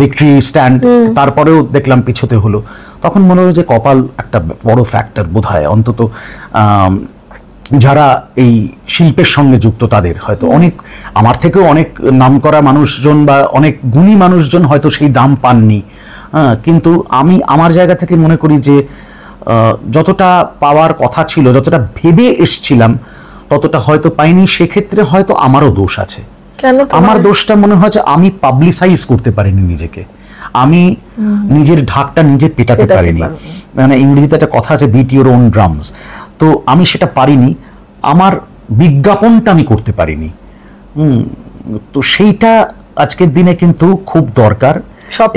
ভিক্টরি স্ট্যান্ড, তারপরেও দেখলাম পিছোতে হলো, তখন মনে হলো যে কপাল একটা বড় ফ্যাক্টর বোধহয়, অন্তত যারা এই শিল্পের সঙ্গে যুক্ত তাদের হয়তো অনেক, আমার থেকেও অনেক নামকরা মানুষজন বা অনেক গুণী মানুষজন হয়তো সেই দাম পাননি, কিন্তু আমি আমার জায়গা থেকে মনে করি যে যতটা পাওয়ার কথা ছিল, যতটা ভেবে এসছিলাম ততটা হয়তো পাইনি, সেক্ষেত্রে হয়তো আমারও দোষ আছে। আমার দোষটা মনে হয় যে আমি পাবলিসাইজ করতে পারিনি নিজেকে, আমি নিজের ঢাকটা নিজে পেটাতে পারিনি, মানে ইংরেজিতে একটা কথা আছে বিট ইউর ওন ড্রামস, তো আমি সেটা পারিনি, আমার বিজ্ঞাপনটা আমি করতে পারিনি, তো সেইটা আজকের দিনে কিন্তু খুব দরকার,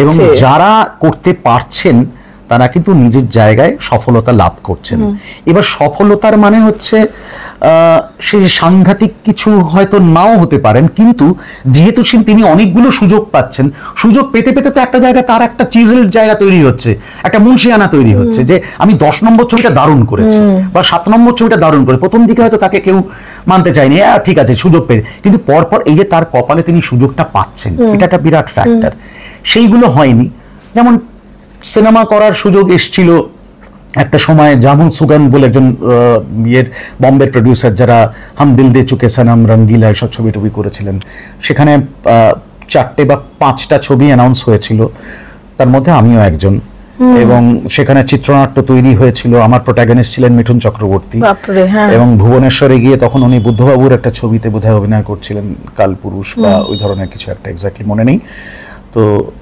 এবং যারা করতে পারছেন তারা কিন্তু নিজের জায়গায় সফলতা লাভ করছেন। এবার সফলতার মানে হচ্ছে সেই সাংঘাতিক কিছু হয়তো নাও হতে পারেন, কিন্তু যেহেতু তিনি অনেকগুলো সুযোগ পাচ্ছেন, সুযোগ পেতে পেতে তো একটা জায়গায় তার একটা চিজেল জায়গা তৈরি হচ্ছে, একটা মুন্সিয়ানা তৈরি হচ্ছে, যে আমি 10 নম্বর ছবিটা দারুণ করেছি বা 7 নম্বর ছবিটা দারুণ করে, প্রথম দিকে হয়তো তাকে কেউ মানতে চায়নি, ঠিক আছে সুযোগ পেয়ে, কিন্তু পরপর এই যে তার কপালে তিনি সুযোগটা পাচ্ছেন, এটা একটা বিরাট ফ্যাক্টর। সেইগুলো হয়নি, যেমন সিনেমা করার সুযোগ এসেছিল একটা সময়, জামুন সুগান বলে একজন বম্বের প্রডিউসার, যারা হাম দিল দে চুকে সনম, রঙ্গিলা এসব ছবি টবি করেছিলেন, সেখানে 4টে বা 5টা ছবি অ্যানাউন্স হয়েছিল, তার মধ্যে আমিও একজন, এবং সেখানে চিত্রনাট্য তৈরি হয়েছিল, আমার প্রোটাগনিস্ট ছিলেন মিঠুন চক্রবর্তী, এবং ভুবনেশ্বরে গিয়ে তখন উনি বুদ্ধবাবুর একটা ছবিতে বোধহয় অভিনয় করছিলেন, কালপুরুষ বা ওই ধরনের কিছু একটা, এক্স্যাক্টলি মনে নেই, তো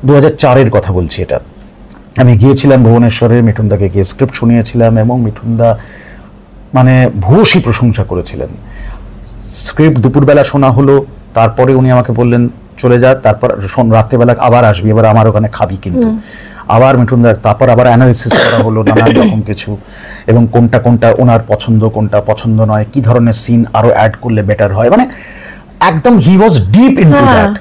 2004-এর কথা বলছি এটা। আমি গিয়েছিলাম ভুবনেশ্বরে, মিঠুনদাকে গিয়ে স্ক্রিপ্ট শুনিয়েছিলাম, এবং মিঠুনদা মানে ভূয়সী প্রশংসা করেছিলেন। স্ক্রিপ্ট দুপুরবেলা শোনা হলো, তারপরে উনি আমাকে বললেন চলে যা, তারপর রাত্রেবেলা আবার আসবি, এবার আমার ওখানে খাবি কিন্তু, আবার মিঠুনদা, তারপর আবার অ্যানালিসিস করা হলো নানান রকম কিছু, এবং কোনটা কোনটা ওনার পছন্দ, কোনটা পছন্দ নয়, কি ধরনের সিন আরো অ্যাড করলে বেটার হয়, মানে একদম হি ওয়াজ ডিপ ইনটু দ্যাট,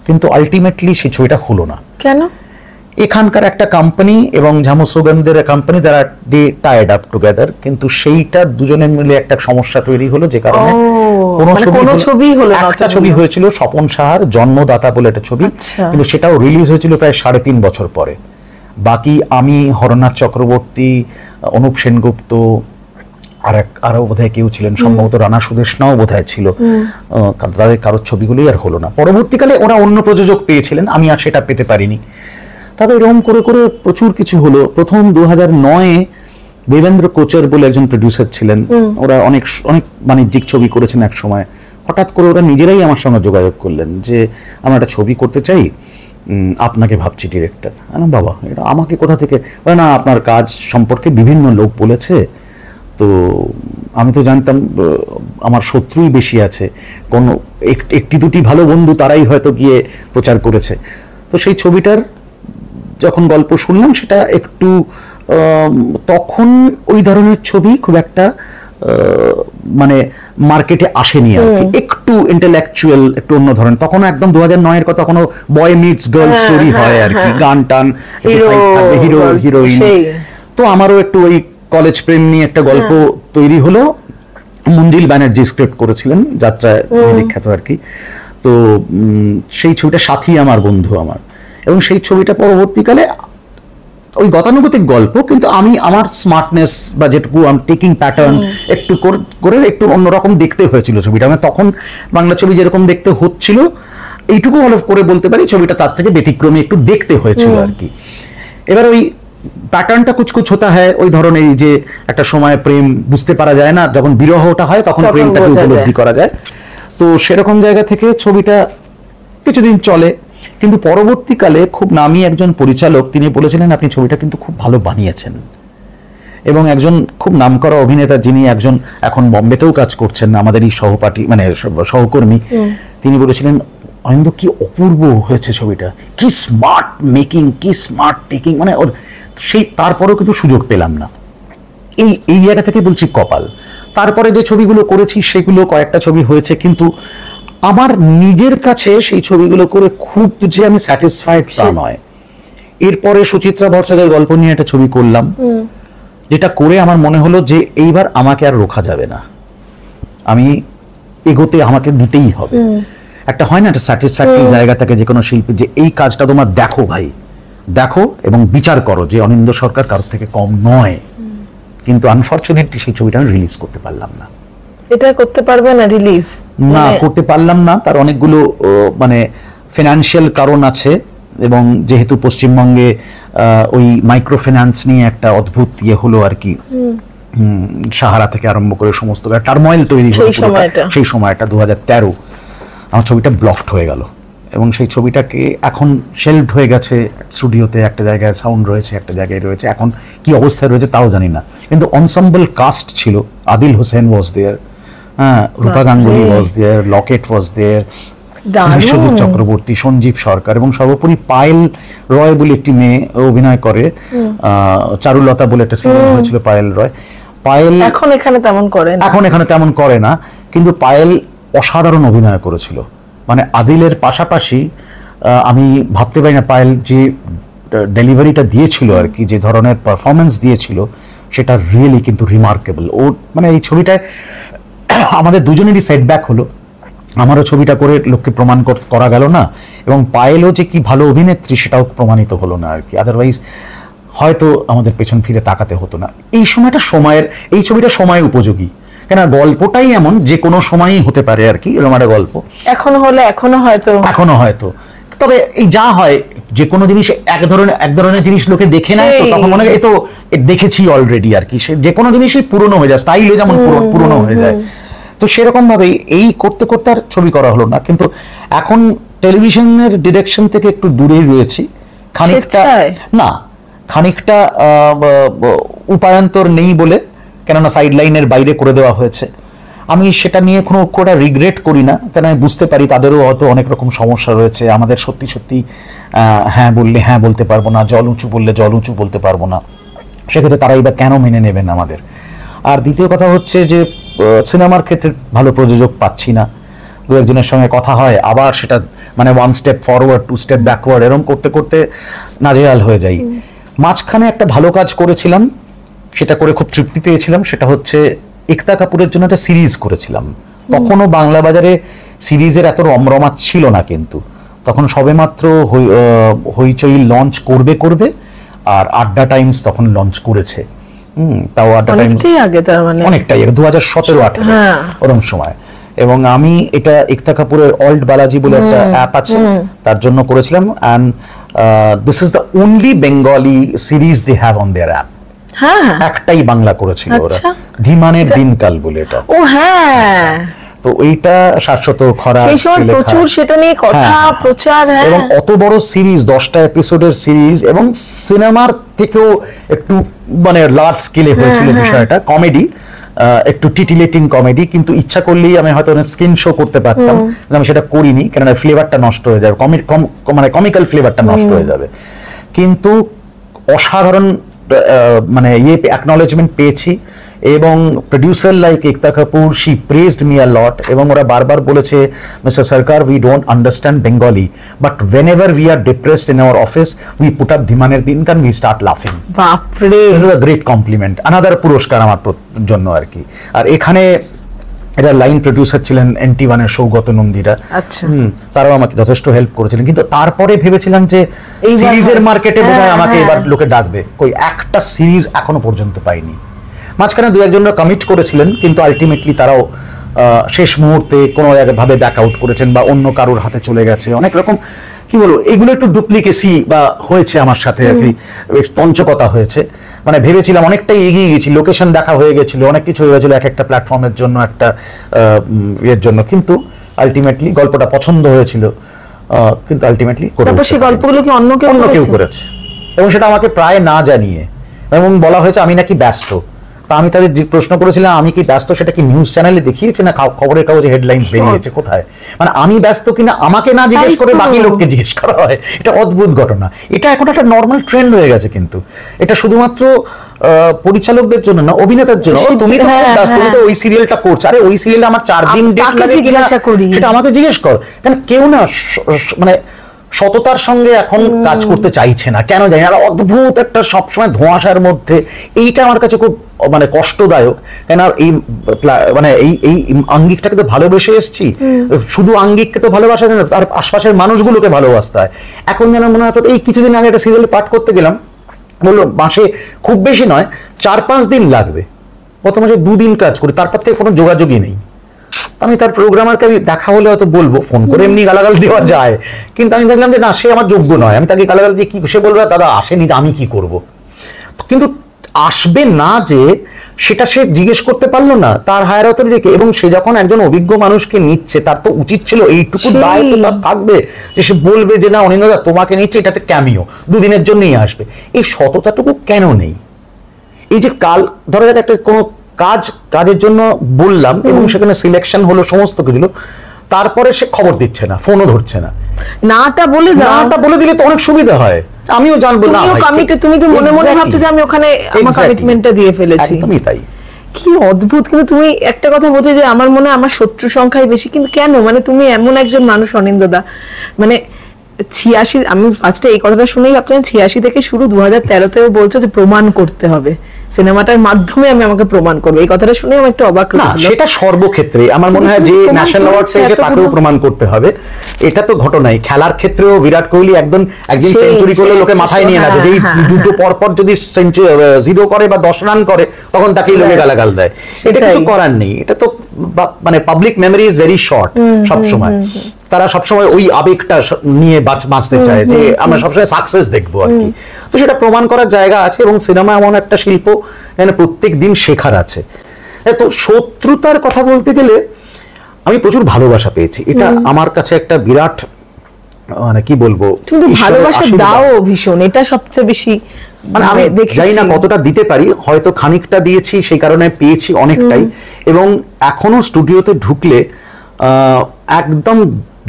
কিন্তু আলটিমেটলি সেই ছবিটা হলো না। কেন? এখানকার একটা কোম্পানি এবং ঝামু সুগন্ধের কোম্পানি, তারা টাইড আপ টুগেদার, কিন্তু সেইটা দুজনে মিলে একটা সমস্যা তৈরি হলো, যে কারণে কোনো ছবি হলো না। একটা ছবি হয়েছিল স্বপন সাহার জন্মদাতা বলে একটা ছবি, কিন্তু সেটাও রিলিজ হয়েছিল প্রায় 3.5 বছর পরে। বাকি আমি, হরনাথ চক্রবর্তী, অনুপ সেনগুপ্ত, আরো বোধহয় কেউ ছিলেন, সম্ভবত রানা সুদেশনাও বোধহয় ছিল, তাদের কারোর ছবিগুলোই আর হলো না। পরবর্তীকালে ওরা অন্য প্রযোজক পেয়েছিলেন, আমি আর সেটা পেতে পারিনি। তবে এরকম করে করে প্রচুর কিছু হলো। প্রথম 2009-এ দেবেন্দ্র কোচর বলে একজন প্রডিউসার ছিলেন, ওরা অনেক অনেক বাণিজ্যিক ছবি করেছেন এক সময়, হঠাৎ করে ওরা নিজেরাই আমার সঙ্গে যোগাযোগ করলেন যে আমরা একটা ছবি করতে চাই, আপনাকে ভাবছি ডিরেক্টর। বাবা, এটা আমাকে কোথা থেকে? না, আপনার কাজ সম্পর্কে বিভিন্ন লোক বলেছে, তো আমি তো জানতাম আমার শত্রুই বেশি আছে, কোন একটি দুটি ভালো বন্ধু তারাই হয়তো গিয়ে প্রচার করেছে। তো সেই ছবিটার যখন গল্প শুনলাম, সেটা একটু তখন ওই ধরনের ছবি খুব একটা মানে মার্কেটে আসেনি আর কি, একটু ইন্টেলেকচুয়াল, একটু অন্য ধরনের। তখন একদম 2009 এর কথা, কোনো বয় মিটস গার্ল স্টোরি হয় আর কি, গান টান, হিরো হিরোইন। তো আমারও একটু ওই কলেজ প্রেম নিয়ে একটা গল্প তৈরি হলো। মঞ্জিল ব্যানার্জি স্ক্রিপ্ট করেছিলেন, যাত্রায় বিখ্যাত আর কি। তো সেই ছবিটা সাথী আমার বন্ধু আমার, এবং সেই ছবিটা পরবর্তীকালে ওই গতানুগতিক গল্প, কিন্তু আমি আমার স্মার্টনেস বা যেটুকু আমি টেকিং প্যাটার্ন একটু করে একটু অন্যরকম দেখতে হয়েছিল ছবিটা। মানে তখন বাংলা ছবি যেরকম দেখতে হচ্ছিল, এইটুকু হলফ করে বলতে পারি ছবিটা তার থেকে ব্যতিক্রমী একটু দেখতে হয়েছিল আর কি। এবার ওই প্যাটার্নটা কুচকুচ হতা হয়, ওই ধরনের যে একটা সময় প্রেম বুঝতে পারা যায় না, যখন বিরহটা হয় তখন প্রেমটাকে উপলব্ধি করা যায়। তো সেরকম জায়গা থেকে ছবিটা কিছুদিন চলে, কিন্তু পরবর্তীকালে খুব নামী একজন পরিচালক তিনি বলেছিলেন, আপনি ছবিটা কিন্তু খুব ভালো বানিয়েছেন। এবং একজন খুব নামকরা অভিনেতা, যিনি একজন এখন বম্বেতেও কাজ করছেন, আমাদেরই সহপাঠী মানে সহকর্মী, তিনি বলেছিলেন, অনিন্দ কি অপূর্ব হয়েছে ছবিটা, কি স্মার্ট মেকিং, কি স্মার্ট টেকিং। মানে ওর সেই, তারপরেও কিন্তু সুযোগ পেলাম না। এই জায়গা থেকে বলছি কপাল। তারপরে যে ছবিগুলো করেছি সেগুলো কয়েকটা ছবি হয়েছে, কিন্তু আমার নিজের কাছে সেই ছবিগুলো করে খুব যে আমি স্যাটিসফাইড তা নয়। এরপরে সুচিত্রা ভট্টাচার্যের গল্প নিয়ে একটা ছবি করলাম, যেটা করে আমার মনে হলো যে এইবার আমাকে আর রোখা যাবে না, আমি এগোতে আমাকে দিতেই হবে। একটা হয় না একটা স্যাটিসফ্যাক্টরি জায়গা থেকে যে কোনো শিল্পী, যে এই কাজটা তোমার দেখো ভাই, দেখো এবং বিচার করো যে অনিন্দ সরকার কারোর থেকে কম নয়। কিন্তু আনফরচুনেটলি সেই ছবিটা আমি রিলিজ করতে পারলাম না। এটা করতে পারবে না রিলিজ? না, করতে পারলাম না। তার অনেকগুলো মানে ফিনান্সিয়াল কারণ আছে, এবং যেহেতু পশ্চিমবঙ্গে ওই মাইক্রো ফিন্যান্স নিয়ে একটা অদ্ভুত ইয়ে হলো আর কি, সাহারা থেকে আরম্ভ করে সমস্ত টার্ময়েল তৈরি হলো সেই সময়টা 2013, আমার ছবিটা ব্লকড হয়ে গেল। এবং সেই ছবিটাকে এখন শেলভড হয়ে গেছে স্টুডিওতে, একটা জায়গায় সাউন্ড রয়েছে, একটা জায়গায় রয়েছে, এখন কি অবস্থায় রয়েছে তাও জানি না। কিন্তু অনসাম্বল কাস্ট ছিল, আদিল হোসেন ওয়াজ দেয়ার, রূপা গাঙ্গুলি ওয়াজ দেয়ার, লকেট ওয়াজ দেয়ার, বিশ্বজিৎ চক্রবর্তী, সঞ্জীব সরকার, এবং সর্বোপরি পায়েল রয় বলে একটি মেয়ে অভিনয় করে, চারুলতা বলে একটা সিনেমা হয়েছিল পায়েল রয়। পায়েল এখন এখানে তেমন করে না, কিন্তু পায়েল অসাধারণ অভিনয় করেছিল। মানে আদিলের পাশাপাশি আমি ভাবতে পারি না পায়েল যে ডেলিভারিটা দিয়েছিল আর কি, যে ধরনের পারফরমেন্স দিয়েছিল, সেটা রিয়েলি কিন্তু রিমার্কেবল। ও মানে এই ছবিটায় আমাদের দুজনেরই সেটব্যাক হলো, আমারও ছবিটা করে লোককে প্রমাণ করা গেল না, এবং পায়েলও যে কি ভালো অভিনেত্রী সেটাও প্রমাণিত হলো না আর কি। আদারওয়াইজ হয়তো আমাদের পেছন ফিরে তাকাতে হতো না। এই সময়টা এই ছবিটা সময় উপযোগী, কেন গল্পটাই এমন যে কোনো সময়ই হতে পারে আর কি, এরকম একটা গল্প। এখনো হয়তো তবে এই যা হয়, যে কোনো জিনিস এক ধরনের জিনিস লোকে দেখে নেয়, তো তখন মনে হয় তো দেখেছি অলরেডি আর কি, যে কোনো জিনিসই পুরনো হয়ে যায়, স্টাইলও যেমন পুরনো হয়ে যায়। তো সেরকম ভাবে এই করতে করতে আর ছবি করা হলো না। কিন্তু এখন টেলিভিশনের ডিরেকশন থেকে একটু দূরেই রয়েছি, খানিকটা উপায়ান্তর নেই বলে, কেননা সাইড লাইনের বাইরে করে দেওয়া হয়েছে। আমি সেটা নিয়ে কোনো রিগ্রেট করি না, কেন আমি বুঝতে পারি তাদেরও হয়তো অনেক রকম সমস্যা রয়েছে। আমাদের সত্যি সত্যি হ্যাঁ বললে হ্যাঁ বলতে পারবো না, জল উঁচু বললে জল উঁচু বলতে পারবো না, সেক্ষেত্রে তারাই বা কেন মেনে নেবেন আমাদের। আর দ্বিতীয় কথা হচ্ছে যে সিনেমার ক্ষেত্রে ভালো প্রযোজক পাচ্ছি না, দু একজনের সঙ্গে কথা হয়, আবার সেটা মানে 1 স্টেপ ফরওয়ার্ড 2 স্টেপ ব্যাকওয়ার্ড, এরকম করতে করতে নাজেহাল হয়ে যাই। মাঝখানে একটা ভালো কাজ করেছিলাম, সেটা করে খুব তৃপ্তি পেয়েছিলাম, সেটা হচ্ছে একতা কাপুরের জন্য একটা সিরিজ করেছিলাম। তখনও বাংলা বাজারে সিরিজের এত রমরমা ছিল না, কিন্তু তখন সবেমাত্র হইচই লঞ্চ করবে, আর আড্ডা টাইমস তখন লঞ্চ করেছে। তাও আড্ডা টাইমস অনেকটাই আগে 2017-18 ওরকম সময়। এবং আমি এটা একতা কাপুরের অল্ড বালাজি বলে একটা অ্যাপ আছে, তার জন্য করেছিলাম। And this is the only Bengali series they have on their app. একটাই বাংলা করেছিল ওরা, ধীমানের দিনকাল বলে এটা। ও হ্যাঁ, তো এইটা শাশ্বত খরা, সেই সময় প্রচুর সেটা নিয়ে কথা প্রচার। এবং অত বড় সিরিজ, 10টা এপিসোডের সিরিজ, এবং সিনেমার থেকেও একটু মানে লার্জ স্কেলে হয়েছিল বিষয়টা, কমেডি, একটু টিটিলেটিং কমেডি। কিন্তু ইচ্ছা করলেই আমি হয়তো স্ক্রিন শো করতে পারতাম, আমি সেটা করিনি, কেননা ফ্লেভারটা নষ্ট হয়ে যাবে, মানে কমিক্যাল ফ্লেভারটা নষ্ট হয়ে যাবে। কিন্তু অসাধারণ মানে অ্যাকনলেজমেন্ট পেয়েছি, এবং producer like Ekta Kapoor, she praised me a lot, এবং ওরা বারবার বলেছে, mister Sarkar, we don't understand Bengali, but whenever we are depressed in our office we put up ধিমানের দিন কান উই স্টার্ট লাফিং। বাপরে, this is a great compliment, another পুরস্কার আমার জন্য আর কি। আর এখানে এটা লাইন প্রডিউসার ছিলেন NT1-এর সৌগত নন্দীরা, আচ্ছা, তারাও আমাকে যথেষ্ট হেল্প করেছিলেন। কিন্তু তারপরে ভেবেছিলাম যে এই সিরিজের মার্কেটে বোধহয় আমাকে এবার লোকে ডাকবে, কই একটা সিরিজ এখনো পর্যন্ত পাইনি। মাঝখানে দু একজনরা কমিট করেছিলেন, কিন্তু আলটিমেটলি তারাও শেষ মুহূর্তে কোনো ভাবে ব্যাক আউট করেছেন বা অন্য কারোর হাতে চলে গেছে। অনেক রকম কি বলবো, এগুলো একটু ডুপ্লিকেসি বা হয়েছে আমার সাথে আর কি, তঞ্চকতা হয়েছে। মানে ভেবেছিলাম অনেকটাই এগিয়ে গেছি, লোকেশন দেখা হয়ে গেছিল, অনেক কিছু হয়ে গেছিল এক একটা প্ল্যাটফর্মের জন্য, একটা এর জন্য, কিন্তু আলটিমেটলি গল্পটা পছন্দ হয়েছিল, কিন্তু আলটিমেটলি তারপর সেই গল্পগুলো কি অন্য কেউ করেছে, এবং সেটা আমাকে প্রায় না জানিয়ে, এবং বলা হয়েছে আমি নাকি ব্যস্ত। তা আমি তাদের প্রশ্ন করেছিলাম আমি কি ব্যস্ত, সেটা কি নিউজ চ্যানেলে দেখিয়েছে না খবরের কাগজে হেডলাইন বেরিয়েছে, কোথায়? মানে আমি ব্যস্ত কিনা আমাকে না জিজ্ঞেস করে বাকি লোককে জিজ্ঞেস করা হয়, এটা অদ্ভুত ঘটনা। এটা এখন একটা নর্মাল ট্রেন্ড হয়ে গেছে, কিন্তু এটা শুধুমাত্র পরিচালকদের জন্য না, অভিনেতার জন্য। তুমি তো ব্যস্ত, তুমি তো ওই সিরিয়ালটা করছো, আরে ওই সিরিয়ালে আমার 4 দিন ডেট লাগে কিনা সেটা আমাকে জিজ্ঞেস কর। কারণ কেউ না মানে সততার সঙ্গে এখন কাজ করতে চাইছে না, কেন জানি না, অদ্ভুত একটা সবসময় ধোঁয়াশার মধ্যে। এইটা আমার কাছে খুব মানে কষ্টদায়ক, কেন এই মানে এই আঙ্গিকটাকে তো ভালোবেসে এসেছি, শুধু আঙ্গিককে তো ভালোবাসা যায় না, তার আশপাশের মানুষগুলোকে ভালোবাসতে হয়। এখন যেন মনে হয়, এই কিছুদিন আগে একটা সিরিয়ালে পাঠ করতে গেলাম, বললো মাসে খুব বেশি নয় 4-5 দিন লাগবে, গত মাসে 2 দিন কাজ করি, তারপর থেকে কোনো যোগাযোগই নেই। আমি তার প্রোগ্রামারকে আমি দেখা হলে হয়তো বলবো, ফোন করে এমনি গালাগাল দেওয়া যায়, কিন্তু আমি দেখলাম যে না, সে আমার যোগ্য নয়, আমি তাকে গালাগাল দিয়ে কি, সে বলবে দাদা আসেনি, আমি কি করব। কিন্তু আসবে না যে সেটা সে জিজ্ঞেস করতে পারলো না তার হায়ার অথরিটিকে, এবং সে যখন একজন অভিজ্ঞ মানুষকে নিচ্ছে, তার তো উচিত ছিল এইটুকু দায় তো তার থাকবে যে সে বলবে যে না অনিন্দা তোমাকে নিচ্ছে, এটাতে ক্যামিও 2 দিনের জন্যই আসবে। এই সততাটুকু কেন নেই? এই যে কাল ধরো যাক একটা কোনো কাজের জন্য বললাম, এবং সেখানে সিলেকশন হলো, সমস্ত কিছু হলো, তারপরে সে খবর দিচ্ছে না, ফোনও ধরছে না। নাটা বলে দিলে তো অনেক সুবিধা হয়, আমিও জানবো না, তুমি তো মনে মনে ভাবছো যে আমি ওখানে আমার কমিটমেন্টটা দিয়ে ফেলেছি। একদমই তাই। কি অদ্ভুত। কিন্তু তুমি একটা কথা বলছো যে আমার মনে আমার শত্রু সংখ্যাই বেশি, কিন্তু কেন? মানে তুমি এমন একজন মানুষ অনিন্দদা, মানে 86, আমি ফার্স্টে এই কথাটা শুনেই ভাবছিলাম 86 থেকে শুরু, 2013-তেও বলছো যে প্রমাণ করতে হবে, সিনেমাটার মাধ্যমে আমি আমাকে প্রমাণ করবো। এই কথাটা শুনে আমি একটু অবাক লাগলো। না, সেটা সর্বক্ষেত্রে আমার মনে হয় যে ন্যাশনাল অ্যাওয়ার্ড পেয়েছে তাকেও প্রমাণ করতে হবে। এটা তো ঘটনাই, খেলার ক্ষেত্রেও বিরাট কোহলি একদিন সেঞ্চুরি করলে লোকে মাথায় নিয়ে না, যে এই দুটো পরপর যদি 0 করে বা 10 রান করে, তখন তাকেই লোকে গালাগাল দেয়। এটা কিছু করার নেই, এটা তো মানে public memory is very short সবসময়। তারা সবসময় ওই আবেগটা নিয়ে বাঁচতে চায় যে আমরা সবসময় সাকসেস দেখবো আর কি। তো সেটা প্রমাণ করার জায়গা আছে, এবং সিনেমা এমন একটা শিল্প এখানে প্রত্যেক দিন শেখার আছে। তো শত্রুতার কথা বলতে গেলে আমি প্রচুর ভালোবাসা পেয়েছি, এটা আমার কাছে একটা বিরাট মানে কি বলবো, কিন্তু ভালোবাসা দাও ভীষণ, এটা সবচেয়ে বেশি। মানে আমি জানি না কতটা দিতে পারি, হয়তো খানিকটা দিয়েছি, সেই কারণে পেয়েছি অনেকটাই। এবং এখনো স্টুডিওতে ঢুকলে একদম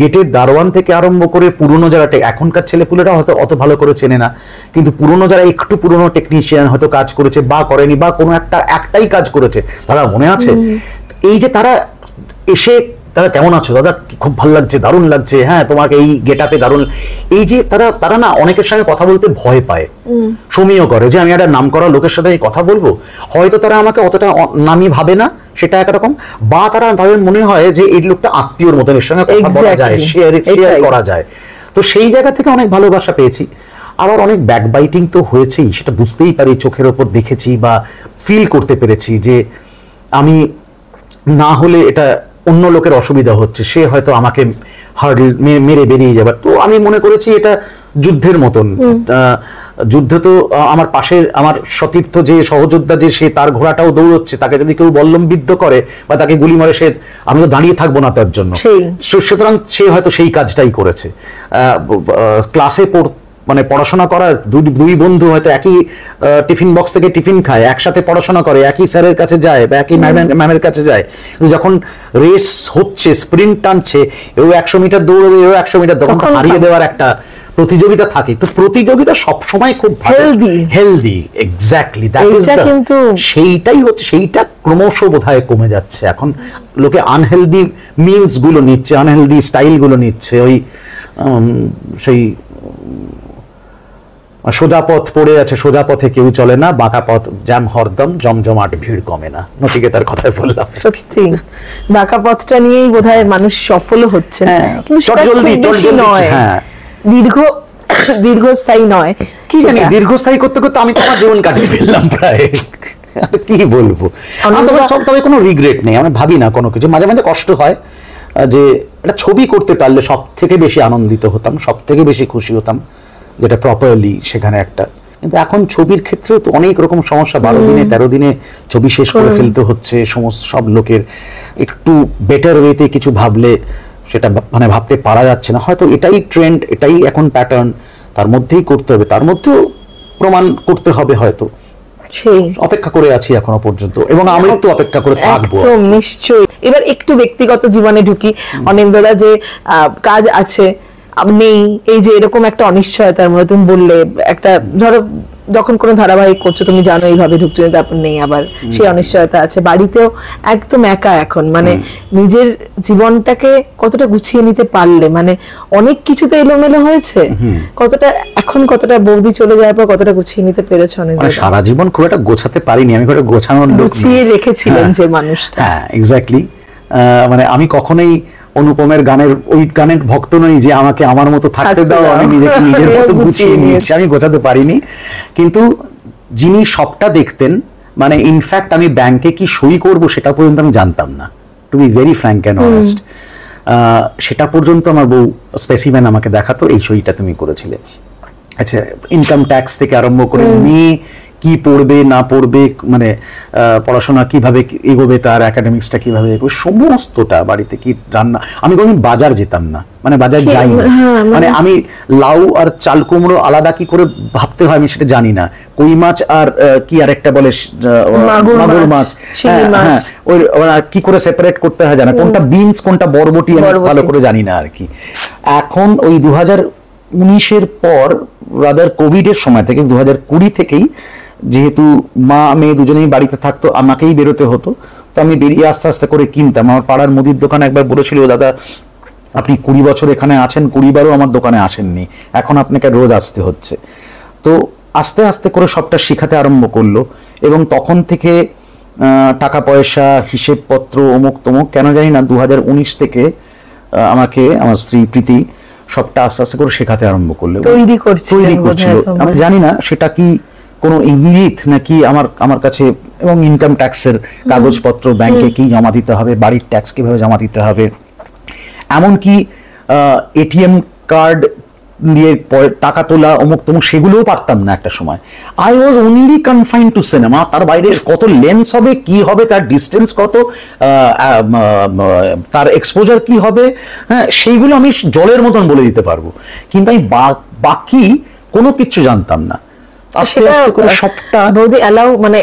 গেটের দারোয়ান থেকে আরম্ভ করে পুরনো যারা, এখনকার ছেলেপুলেরা হয়তো অত ভালো করে চেনে না, কিন্তু পুরনো যারা একটু পুরনো টেকনিশিয়ান হয়তো কাজ করেছে বা করেনি, বা কোনো একটাই কাজ করেছে, তারা মনে আছে এই যে তারা এসে, তারা কেমন আছো দাদা, খুব ভালো লাগছে, দারুণ লাগছে, হ্যাঁ তোমাকে এই গেট আপে দারুণ, এই যে তারা না অনেকের সঙ্গে কথা বলতে ভয় পায়, সমীহ করে যে আমি একটা নাম করা লোকের সাথে কথা বলবো, হয়তো তারা আমাকে অতটা নামি ভাবে না, সেটা একরকম, বা তারা তাদের মনে হয় যে এই লোকটা আত্মীয়র মতন, এর সঙ্গে কথা বলা যায়, শেয়ার করা যায়। তো সেই জায়গা থেকে অনেক ভালোবাসা পেয়েছি। আবার অনেক ব্যাকবাইটিং তো হয়েছেই, সেটা বুঝতেই পারি, চোখের ওপর দেখেছি বা ফিল করতে পেরেছি যে আমি না হলে এটা অন্য লোকের অসুবিধা হচ্ছে, সে হয়তো আমাকে মেরে বেরিয়ে যাবার। তো আমি মনে করেছি এটা যুদ্ধের মতন, যুদ্ধ তো আমার পাশে আমার সতীর্থ যে সহযোদ্ধা, যে সে তার ঘোড়াটাও দৌড়চ্ছে, তাকে যদি কেউ বল্লমবিদ্ধ করে বা তাকে গুলি মারে, সে আমি তো দাঁড়িয়ে থাকবো না তার জন্য। সুতরাং সে হয়তো সেই কাজটাই করেছে। ক্লাসে মানে পড়াশোনা করা দুই বন্ধু হয়তো একই টিফিন বক্স থেকে টিফিন খায়, একসাথে পড়াশোনা করে, একই স্যারের কাছে যায় বা একই ম্যামের কাছে যায়, কিন্তু যখন রেস হচ্ছে, স্প্রিন্ট টানছে, এও 100 মিটার দৌড়বে, এও 100 মিটার, তখন হারিয়ে দেওয়ার একটা প্রতিযোগিতা থাকে, তো প্রতিযোগিতা সবসময় খুব হেলদি, এক্স্যাক্টলি, দ্যাট ইজ কিন্তু সেইটাই হচ্ছে, সেইটা ক্রমশ বোধহয় কমে যাচ্ছে এখন। লোকে আনহেলদি মিনস গুলো নিচ্ছে, আনহেলদি স্টাইল গুলো নিচ্ছে, ওই সেই সোজা পথ পড়ে আছে, সোজা পথে কেউ চলে না, বাঁকা পথ জ্যাম হরদম, জমজমাট ভিড় কমে না, নচিকেতার কথাই বললাম। সত্যি বাঁকা পথটা নিয়েই বোধহয় মানুষ সফল হচ্ছে না, কিন্তু সেটা বেশি নয়, দীর্ঘস্থায়ী নয়। কি জানি দীর্ঘস্থায়ী করতে করতে আমি তোমার জীবন কাটিয়ে ফেললাম প্রায়, কি বলবো। তবে কোনো রিগ্রেট নেই, আমি ভাবি না কোনো কিছু। মাঝে মাঝে কষ্ট হয় যে একটা ছবি করতে পারলে সব থেকে বেশি আনন্দিত হতাম, সব থেকে বেশি খুশি হতাম, যেটা প্রপারলি সেখানে একটা। কিন্তু এখন ছবির ক্ষেত্রেও তো অনেক রকম সমস্যা, 12 দিনে 13 দিনে ছবি শেষ করে ফেলতে হচ্ছে সমস্ত সব লোকের। একটু বেটার ওয়েতে কিছু ভাবলে সেটা মানে ভাবতে পারা যাচ্ছে না, হয়তো এটাই ট্রেন্ড, এটাই এখন প্যাটার্ন, তার মধ্যেই করতে হবে, তার মধ্যেও প্রমাণ করতে হবে হয়তো। সেই অপেক্ষা করে আছি এখনো পর্যন্ত, এবং আমি তো অপেক্ষা করে থাকবো নিশ্চয়ই। এবার একটু ব্যক্তিগত জীবনে ঢুকি। অনেক বেলা যে কাজ আছে নেই, এই যে এরকম একটা অনিশ্চয়তার মধ্যে, তুমি বললে একটা, ধরো যখন কোনো ধারাবাহিক করছো তুমি জানো এইভাবে ঢুকছো, তারপর নেই, আবার সেই অনিশ্চয়তা আছে। বাড়িতেও একদম একা এখন, মানে নিজের জীবনটাকে কতটা গুছিয়ে নিতে পারলে, মানে অনেক কিছুতে এলোমেলো হয়েছে, কতটা এখন, কতটা বৌদি চলে যাওয়ার পর কতটা গুছিয়ে নিতে পেরেছো? সারা জীবন খুব একটা গোছাতে পারিনি আমি, খুব গোছানোর গুছিয়ে রেখেছিলেন যে মানুষটা। হ্যাঁ এক্স্যাক্টলি, মানে আমি কখনোই অনুপমের ওই গানের ভক্ত নই যে আমাকে আমার মতো থাকতে দাও, আমি নিজেকে নিজের মতো গুছিয়ে নিয়েছি, আমি গোছাতে পারিনি। কিন্তু যিনি সবটা দেখতেন, মানে ইনফ্যাক্ট আমি ব্যাংকে কি সই করব সেটা পর্যন্ত আমি জানতাম না, to be very frank and honest. সেটা পর্যন্ত আমার বউ স্পেসিমেন আমাকে দেখাতো, এই সইটা তুমি করেছিলে। আচ্ছা, ইনকাম ট্যাক্স থেকে আরম্ভ করে মেয়ে কি পড়বে না পড়বে, মানে পড়াশোনা কিভাবে এগোবে, তার একাডেমিক্সটা কিভাবে এগোবে, সমস্তটা, বাড়িতে কি রান্না। আমি কোনোদিন বাজার যেতাম না, মানে বাজার যাই না, মানে আমি লাউ আর চাল কুমড়ো আলাদা কি করে ভাবতে হয় আমি সেটা জানি না, কই মাছ আর কি আরেকটা বলে মাগুর মাছ, ওই কি করে সেপারেট করতে হয় জানা, কোনটা বিনস কোনটা বরবটি আমি ভালো করে জানি না আর কি। এখন ওই 2019-এর পর, রাদার কোভিডের সময় থেকে, 2020 থেকেই, যেহেতু মা মেয়ে দুজনেই বাড়িতে থাকতো, আমাকেই বেরোতে হতো, তো আমি বেরিয়ে আস্তে আস্তে করে কিনতাম। আমার পাড়ার মুদির দোকান একবার বলেছিল, দাদা আপনি 20 বছর এখানে আছেন, 20 বারও আমার দোকানে আসেননি, এখন আপনাকে রোজ আসতে হচ্ছে। তো আস্তে আস্তে করে সবটা শেখাতে আরম্ভ করলো, এবং তখন থেকে টাকা পয়সা, হিসেবপত্র, অমুক তমুক, কেন জানি না 2019 থেকে আমাকে আমার স্ত্রী প্রীতি সবটা আস্তে আস্তে করে শেখাতে আরম্ভ করলো, তৈরি করছিল। আমি জানি না সেটা কি কোনো ইঙ্গিত নাকি আমার কাছে। এবং ইনকাম ট্যাক্সের কাগজপত্র, ব্যাংকে কি জমা দিতে হবে, বাড়ির ট্যাক্স কিভাবে জমা দিতে হবে, এমনকি এটিএম কার্ড দিয়ে টাকা তোলা, অমুক তমুক, সেগুলোও পারতাম না একটা সময়। I was only confined two cinema, তার বাইরে কত লেন্স হবে, কি হবে, তার ডিস্টেন্স কত, তার এক্সপোজার কি হবে, হ্যাঁ সেইগুলো আমি জলের মতন বলে দিতে পারবো, কিন্তু আমি বাকি কোনো কিছু জানতাম না।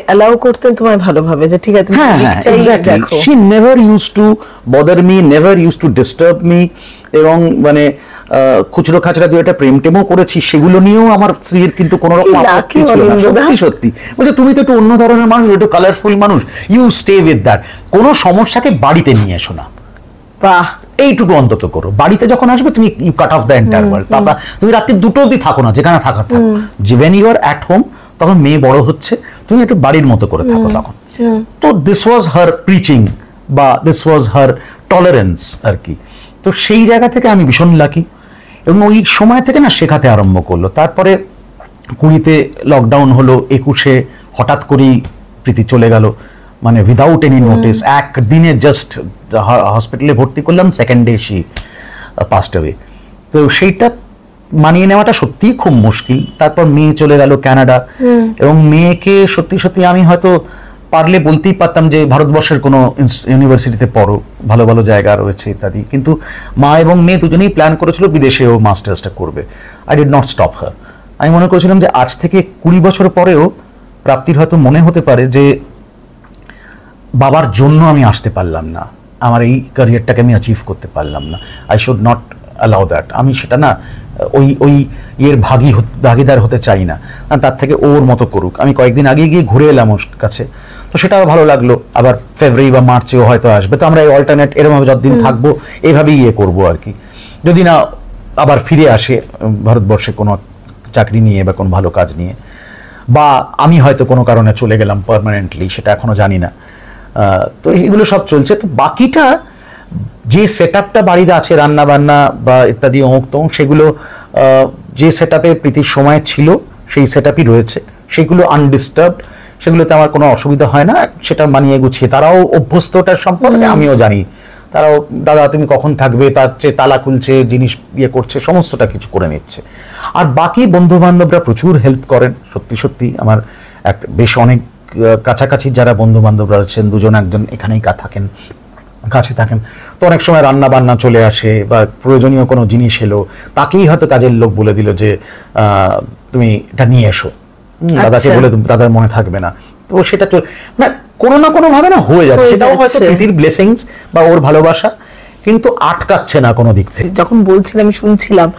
অ্যালাউ করতেন তোমায় ভালোভাবে, যে ঠিক আছে, she never used to bother me, never used to disturb me। এবং মানে খুচরো খাচরা দিয়ে একটা প্রেম টেমও করেছি, সেগুলো নিয়েও আমার স্ত্রীর কিন্তু কোনো রকম আপত্তি ছিল না। সত্যি সত্যি বলছে, তুমি তো একটু অন্য ধরনের মানুষ, একটু কালারফুল মানুষ, ইউ স্টে উইথ দ্যাট, কোনো সমস্যাকে বাড়িতে নিয়ে এসো না, বাহ, এইটুকু অন্তত করো। বাড়িতে যখন আসবে তুমি you cut off the entire world. তারপর তুমি রাত্রি 2টো অবধি থাকো না, যেখানে থাকো। when you are at home, তখন মেয়ে বড় হচ্ছে, তুমি একটু বাড়ির মতো করে থাকো তখন। তো দিস ওয়াজ হার প্রিচিং, বা দিস ওয়াজ হার টলারেন্স আর কি। তো সেই জায়গা থেকে আমি ভীষণ লাকি, এবং ওই সময় থেকে না শেখাতে আরম্ভ করলো। তারপরে 20-তে লকডাউন হলো, 21-এ হঠাৎ করেই প্রীতি চলে গেল, মানে উইদাউট এনি নোটিস, একদিনে জাস্ট হসপিটালে ভর্তি করলাম, second day she passed away. তো সেইটা মানিয়ে নেওয়াটা সত্যিই খুব মুশকিল। তারপর মেয়ে চলে গেল কানাডা, এবং মেয়েকে সত্যি সত্যি আমি হয়তো পারলে বলতেই পারতাম যে ভারতবর্ষের কোনো ইউনিভার্সিটিতে পড়ো, ভালো ভালো জায়গা রয়েছে ইত্যাদি, কিন্তু মা এবং মেয়ে দুজনেই প্ল্যান করেছিল বিদেশেও মাস্টার্সটা করবে। আই ডিড নট স্টপ হার। আমি মনে করেছিলাম যে আজ থেকে 20 বছর পরেও প্রাপ্তির হয়তো মনে হতে পারে যে বাবার জন্য আমি আসতে পারলাম না, আমার এই ক্যারিয়ারটাকে আমি অ্যাচিভ করতে পারলাম না, I should not allow that. আমি সেটা না ওই ওই ইয়ের ভাগিদার হতে চাই না, তার থেকে ওর মতো করুক। আমি কয়েকদিন আগে গিয়ে ঘুরে এলাম ওর কাছে, তো সেটাও ভালো লাগলো। আবার ফেব্রুয়ারি বা মার্চেও হয়তো আসবে, তো আমরা এই অল্টারনেট এরকম যতদিন থাকবো এইভাবেই ইয়ে করবো আর কি। যদি না আবার ফিরে আসে ভারতবর্ষে কোনো চাকরি নিয়ে বা কোনো ভালো কাজ নিয়ে, বা আমি হয়তো কোনো কারণে চলে গেলাম পার্মানেন্টলি, সেটা এখনো জানি না। তো এগুলো সব চলছে। তো বাকিটা যে সেট আপটা বাড়িতে আছে, রান্না বান্না বা ইত্যাদি অমুক তমুক, সেগুলো যে সেট আপে প্রীতির সময় ছিল সেই সেট আপই রয়েছে, সেগুলো আনডিস্টার্বড, সেগুলোতে আমার কোনো অসুবিধা হয় না। সেটা মানিয়ে গুছিয়ে তারাও অভ্যস্তটার সম্পর্কে আমিও জানি, তারাও দাদা তুমি কখন থাকবে, তার চেয়ে তালা খুলছে, জিনিস ইয়ে করছে, সমস্তটা কিছু করে নিচ্ছে। আর বাকি বন্ধু বান্ধবরা প্রচুর হেল্প করেন, সত্যি সত্যি আমার বেশ অনেক কাছাকাছি যারা বন্ধু বান্ধবরা আছেন, দুজন একজন এখানেই থাকেন, কাছে থাকেন, তো অনেক সময় রান্না বান্না চলে আসে বা প্রয়োজনীয় কোনো জিনিস এলো, তাকেই হয়তো কাজের লোক বলে দিল যে তুমি এটা নিয়ে এসো, দাদাকে বলে দাদার মনে থাকবে না, তো সেটা মানে কোনো না কোনো ভাবে না হয়ে যাচ্ছে। সেটাও হয়তো প্রীতির ব্লেসিংস বা ওর ভালোবাসা, কিন্তু আটকাচ্ছে না কোনো দিক থেকে। যখন বলছিলাম আমি শুনছিলাম,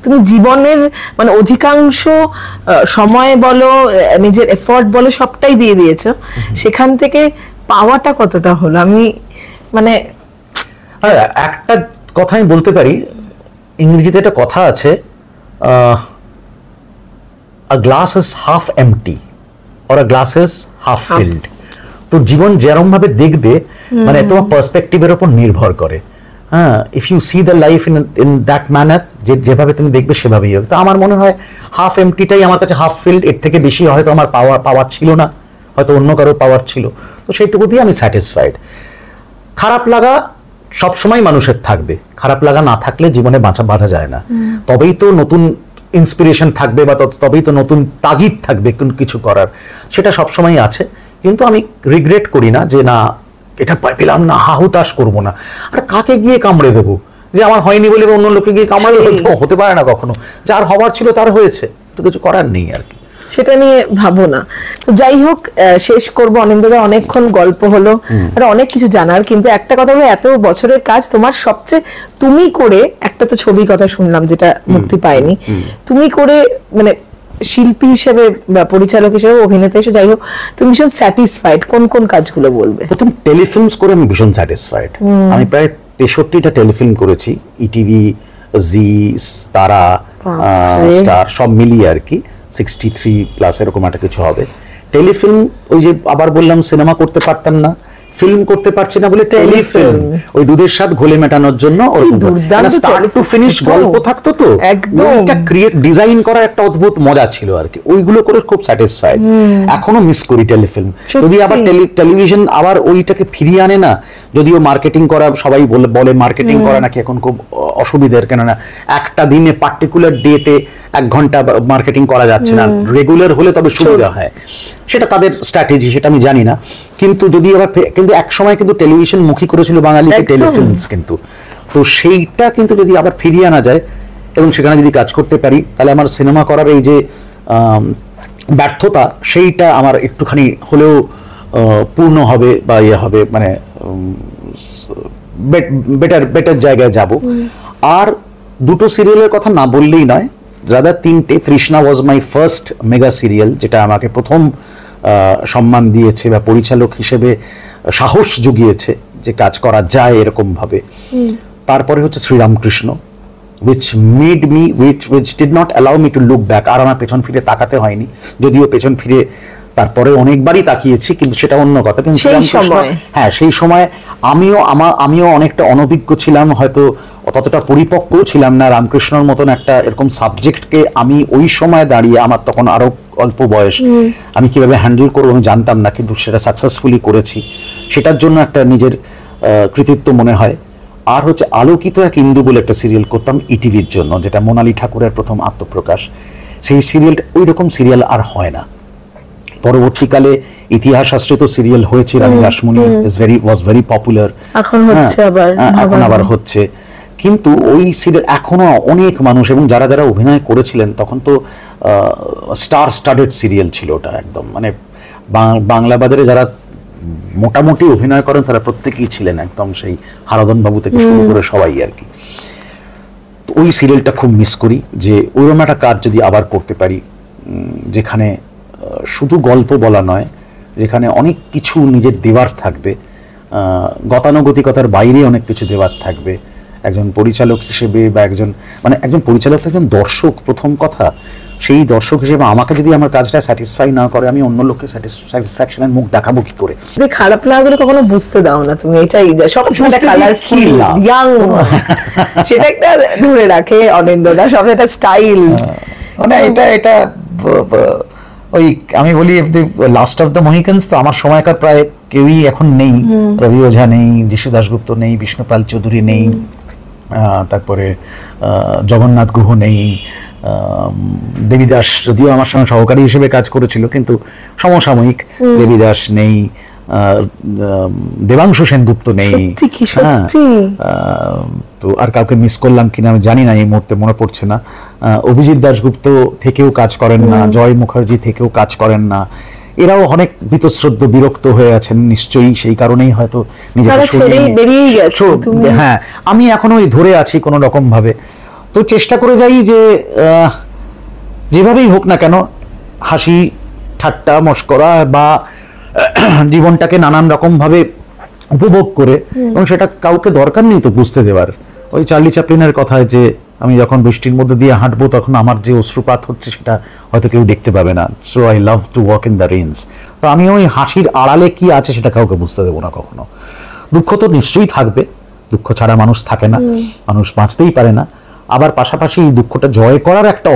তুমি জীবনের মানে অধিকাংশ সময় বলো, নিজের এফোর্ট বলো, সবটাই দিয়ে দিয়েছো, সেখান থেকে পাওয়াটা কতটা হলো? আমি মানে একটা কথা আমি বলতে পারি, ইংরেজিতে একটা কথা আছে, a glass is half empty or a glass is half filled. তো জীবন যেরকম ভাবে দেখবে, মানে তোমার পার্সপেক্টিভের উপর নির্ভর করে। হ্যাঁ, if you see the life in that manner, যেভাবে তুমি দেখবে সেভাবেই হবে। তো আমার মনে হয় হাফ এমটিটাই আমার কাছে হাফ ফিল্ড, এর থেকে বেশি হয়তো আমার পাওয়ার ছিল না, হয়তো অন্য কারো পাওয়ার ছিল, তো সেইটুকু দিয়ে আমি স্যাটিসফাইড। খারাপ লাগা সবসময় মানুষের থাকবে, খারাপ লাগা না থাকলে জীবনে বাঁচা যায় না। তবেই তো নতুন ইন্সপিরেশন থাকবে, বা তবেই তো নতুন তাগিদ থাকবে কিছু করার, সেটা সবসময় আছে। কিন্তু আমি রিগ্রেট করি না যে না এটা পেলাম না, হাহুতাশ করবো না। আর কাকে গিয়ে কামড়ে দেবো, যে আমার হয়নি বলে অন্য লোকে গিয়ে কামড়ে হতে পারে না কখনো, যার হবার ছিল তার হয়েছে, তো কিছু করার নেই আর কি, সেটা নিয়ে ভাবো না। তো যাই হোক, শেষ করবো, অনিন্দ্যদা অনেকক্ষণ গল্প হলো আর অনেক কিছু জানার, কিন্তু একটা কথা হলো, এত বছরের কাজ তোমার সবচেয়ে তুমি করে, একটা তো ছবি কথা শুনলাম যেটা মুক্তি পায়নি, তুমি করে মানে শিল্পী হিসেবে বা পরিচালক হিসেবে, অভিনেতা হিসেবে, যাই হোক তুমি ভীষণ স্যাটিসফাইড কোন কোন কাজগুলো বলবে? প্রথম টেলিফিল্মস করে আমি ভীষণ স্যাটিসফাইড। আমি প্রায় 63টা টেলিফিল্ম করেছি, ইটিভি, জি, তারা, স্টার সব মিলিয়ে আর কি, 63+ এরকম একটা কিছু হবে টেলিফিল্ম। ওই যে আবার বললাম সিনেমা করতে পারতাম না, ফিল্ম করতে পারছি না বলে টেলিফিল্ম, ওই দুধের স্বাদ ঘোলে মেটানোর জন্য স্টার্ট টু ফিনিশ গল্প থাকতো, তো একটা ক্রিয়েট ডিজাইন করা একটা অদ্ভুত মজা ছিল আর কি, ওইগুলো করে খুব স্যাটিসফাইড। এখনো মিস করি টেলিফিল্ম। যদি আবার টেলিভিশন আবার ওইটাকে ফিরিয়ে আনে না, যদিও মার্কেটিং করা, সবাই বলে মার্কেটিং করা নাকি এখন খুব অসুবিধার, কেননা একটা দিনে পার্টিকুলার ডেতে 1 ঘন্টা মার্কেটিং করা যাচ্ছে না, রেগুলার হলে তবে সুবিধা হয়, সেটা তাদের স্ট্র্যাটেজি, সেটা আমি জানি না। কিন্তু যদি আবার কিন্তু এক সময় কিন্তু টেলিভিশন মুখী করেছিল বাঙালিকে টেলিফিল্মস, কিন্তু তো সেইটা কিন্তু যদি আবার ফিরিয়ে আনা যায় এবং সেখানে যদি কাজ করতে পারি, তাহলে আমার সিনেমা করার এই যে ব্যর্থতা, সেইটা আমার একটুখানি হলেও পূর্ণ হবে বা ইয়ে হবে, মানে বেটার জায়গায় যাব। আর দুটো সিরিয়ালের কথা না বললেই নয়, রাদার 3টে। তৃষ্ণা ওয়াজ মাই ফার্স্ট মেগা সিরিয়াল, যেটা আমাকে প্রথম সম্মান দিয়েছে বা পরিচালক হিসেবে সাহস জুগিয়েছে যে কাজ করা যায় এরকম ভাবে। তারপরে হচ্ছে Sri Ramakrishna, which made me which did not allow me to look back, আর আমার পেছন ফিরে তাকাতে হয়নি, যদিও পেছন ফিরে তারপরে অনেকবারই তাকিয়েছি, কিন্তু সেটা অন্য কথা। কিন্তু হ্যাঁ, সেই সময় আমিও অনেকটা অনভিজ্ঞ ছিলাম, হয়তো ততটা পরিপক্কও ছিলাম না। রামকৃষ্ণর মতন একটা এরকম সাবজেক্টকে আমি ওই সময় দাঁড়িয়ে, আমার তখন আরো অল্প বয়স, আমি কিভাবে হ্যান্ডেল করবো আমি জানতাম না, কিন্তু সেটা সাকসেসফুলি করেছি, সেটার জন্য একটা নিজের কৃতিত্ব মনে হয়। আর হচ্ছে আলোকিত এক ইন্দু বলে একটা সিরিয়াল করতাম ইটিভির জন্য, যেটা মোনালি ঠাকুরের প্রথম আত্মপ্রকাশ। সেই সিরিয়ালটা ওই রকম সিরিয়াল আর হয় না। পরবর্তীকালে ইতিহাস আশ্রিত সিরিয়াল হয়েছে, রানী রাসমণি ওয়াজ ভেরি পপুলার, এখন আবার হচ্ছে। কিন্তু ওই সিরিয়াল এখনো অনেক মানুষ, এবং যারা যারা অভিনয় করেছিলেন তখন তো স্টার স্টাডেড সিরিয়াল ছিল ওটা একদম, মানে বাংলা বাজারে যারা মোটামুটি অভিনয় করেন তারা প্রত্যেকেই ছিলেন একদম, সেই হারাধন বাবু থেকে শুরু করে সবাই আর কি। তো ওই সিরিয়ালটা খুব মিস করি, যে ওইরকম একটা কাজ যদি আবার করতে পারি, যেখানে শুধু গল্প বলা নয়, যেখানে অনেক কিছু নিজের দেওয়ার থাকবে, গতানুগতিকতার বাইরে অনেক কিছু দেওয়ার থাকবে একজন পরিচালক হিসেবে, বা একজন পরিচালক তো একজন দর্শক প্রথম কথা। সেই দর্শক হিসেবে আমাকে যদি আমার কাজটা স্যাটিসফাই না করে, আমি অন্য লোককে স্যাটিসফ্যাকশনের মুখ দেখাবো কি করে? খারাপ লাগাগুলো কখনো বুঝতে দাও না তুমি, এটাই সবসময় কালারফুল ইয়াং, সেটা একটা ধরে রাখে অনিন্দ্যদা, সব একটা স্টাইল। মানে এটা ওই আমি বলি লাস্ট অফ দ্য মহিকান্স, তো আমার সময়কার প্রায় কেউই এখন নেই। রবি ওঝা নেই, যিশু দাশগুপ্ত নেই, বিষ্ণুপাল চৌধুরী নেই, তারপরে জগন্নাথ গুহ নেই, দেবীদাস যদিও আমার সঙ্গে সহকারী হিসেবে কাজ করেছিল কিন্তু সমসাময়িক, দেবীদাস নেই, দেবাংশু সেনগুপ্ত নেই। তো আর কাউকে মিস করলাম কিনা আমি জানি না, এই মুহূর্তে মনে পড়ছে না। অভিজিৎ দাশগুপ্ত থেকেও কাজ করেন না, জয় মুখার্জি থেকেও কাজ করেন না। এরাও অনেক বীতশ্রদ্ধ বিরক্ত হয়ে আছেন নিশ্চয়ই, সেই কারণেই হয়তো হ্যাঁ আমি এখনো ধরে আছি কোনো রকম ভাবে। তো চেষ্টা করে যাই যে যেভাবেই হোক না কেন, হাসি ঠাট্টা মশকরা বা জীবনটাকে নানান রকম ভাবে উপভোগ করে, এবং সেটা কাউকে দরকার নেই তো বুঝতে দেওয়ার। ওই চার্লি চ্যাপলিনের কথায় যে আমি যখন বৃষ্টির মধ্যে দিয়ে হাঁটবো তখন আমার যে অশ্রুপাত হচ্ছে সেটা হয়তো কেউ দেখতে পাবে না, so I love to walk in the rains. তো আমি ওই হাসির আড়ালে কি আছে সেটা কাউকে বুঝতে দেবো না কখনো। দুঃখ তো নিশ্চয়ই থাকবে, দুঃখ ছাড়া মানুষ থাকে না, মানুষ বাঁচতেই পারে না। আবার পাশাপাশি এই দুঃখটা জয় করার একটা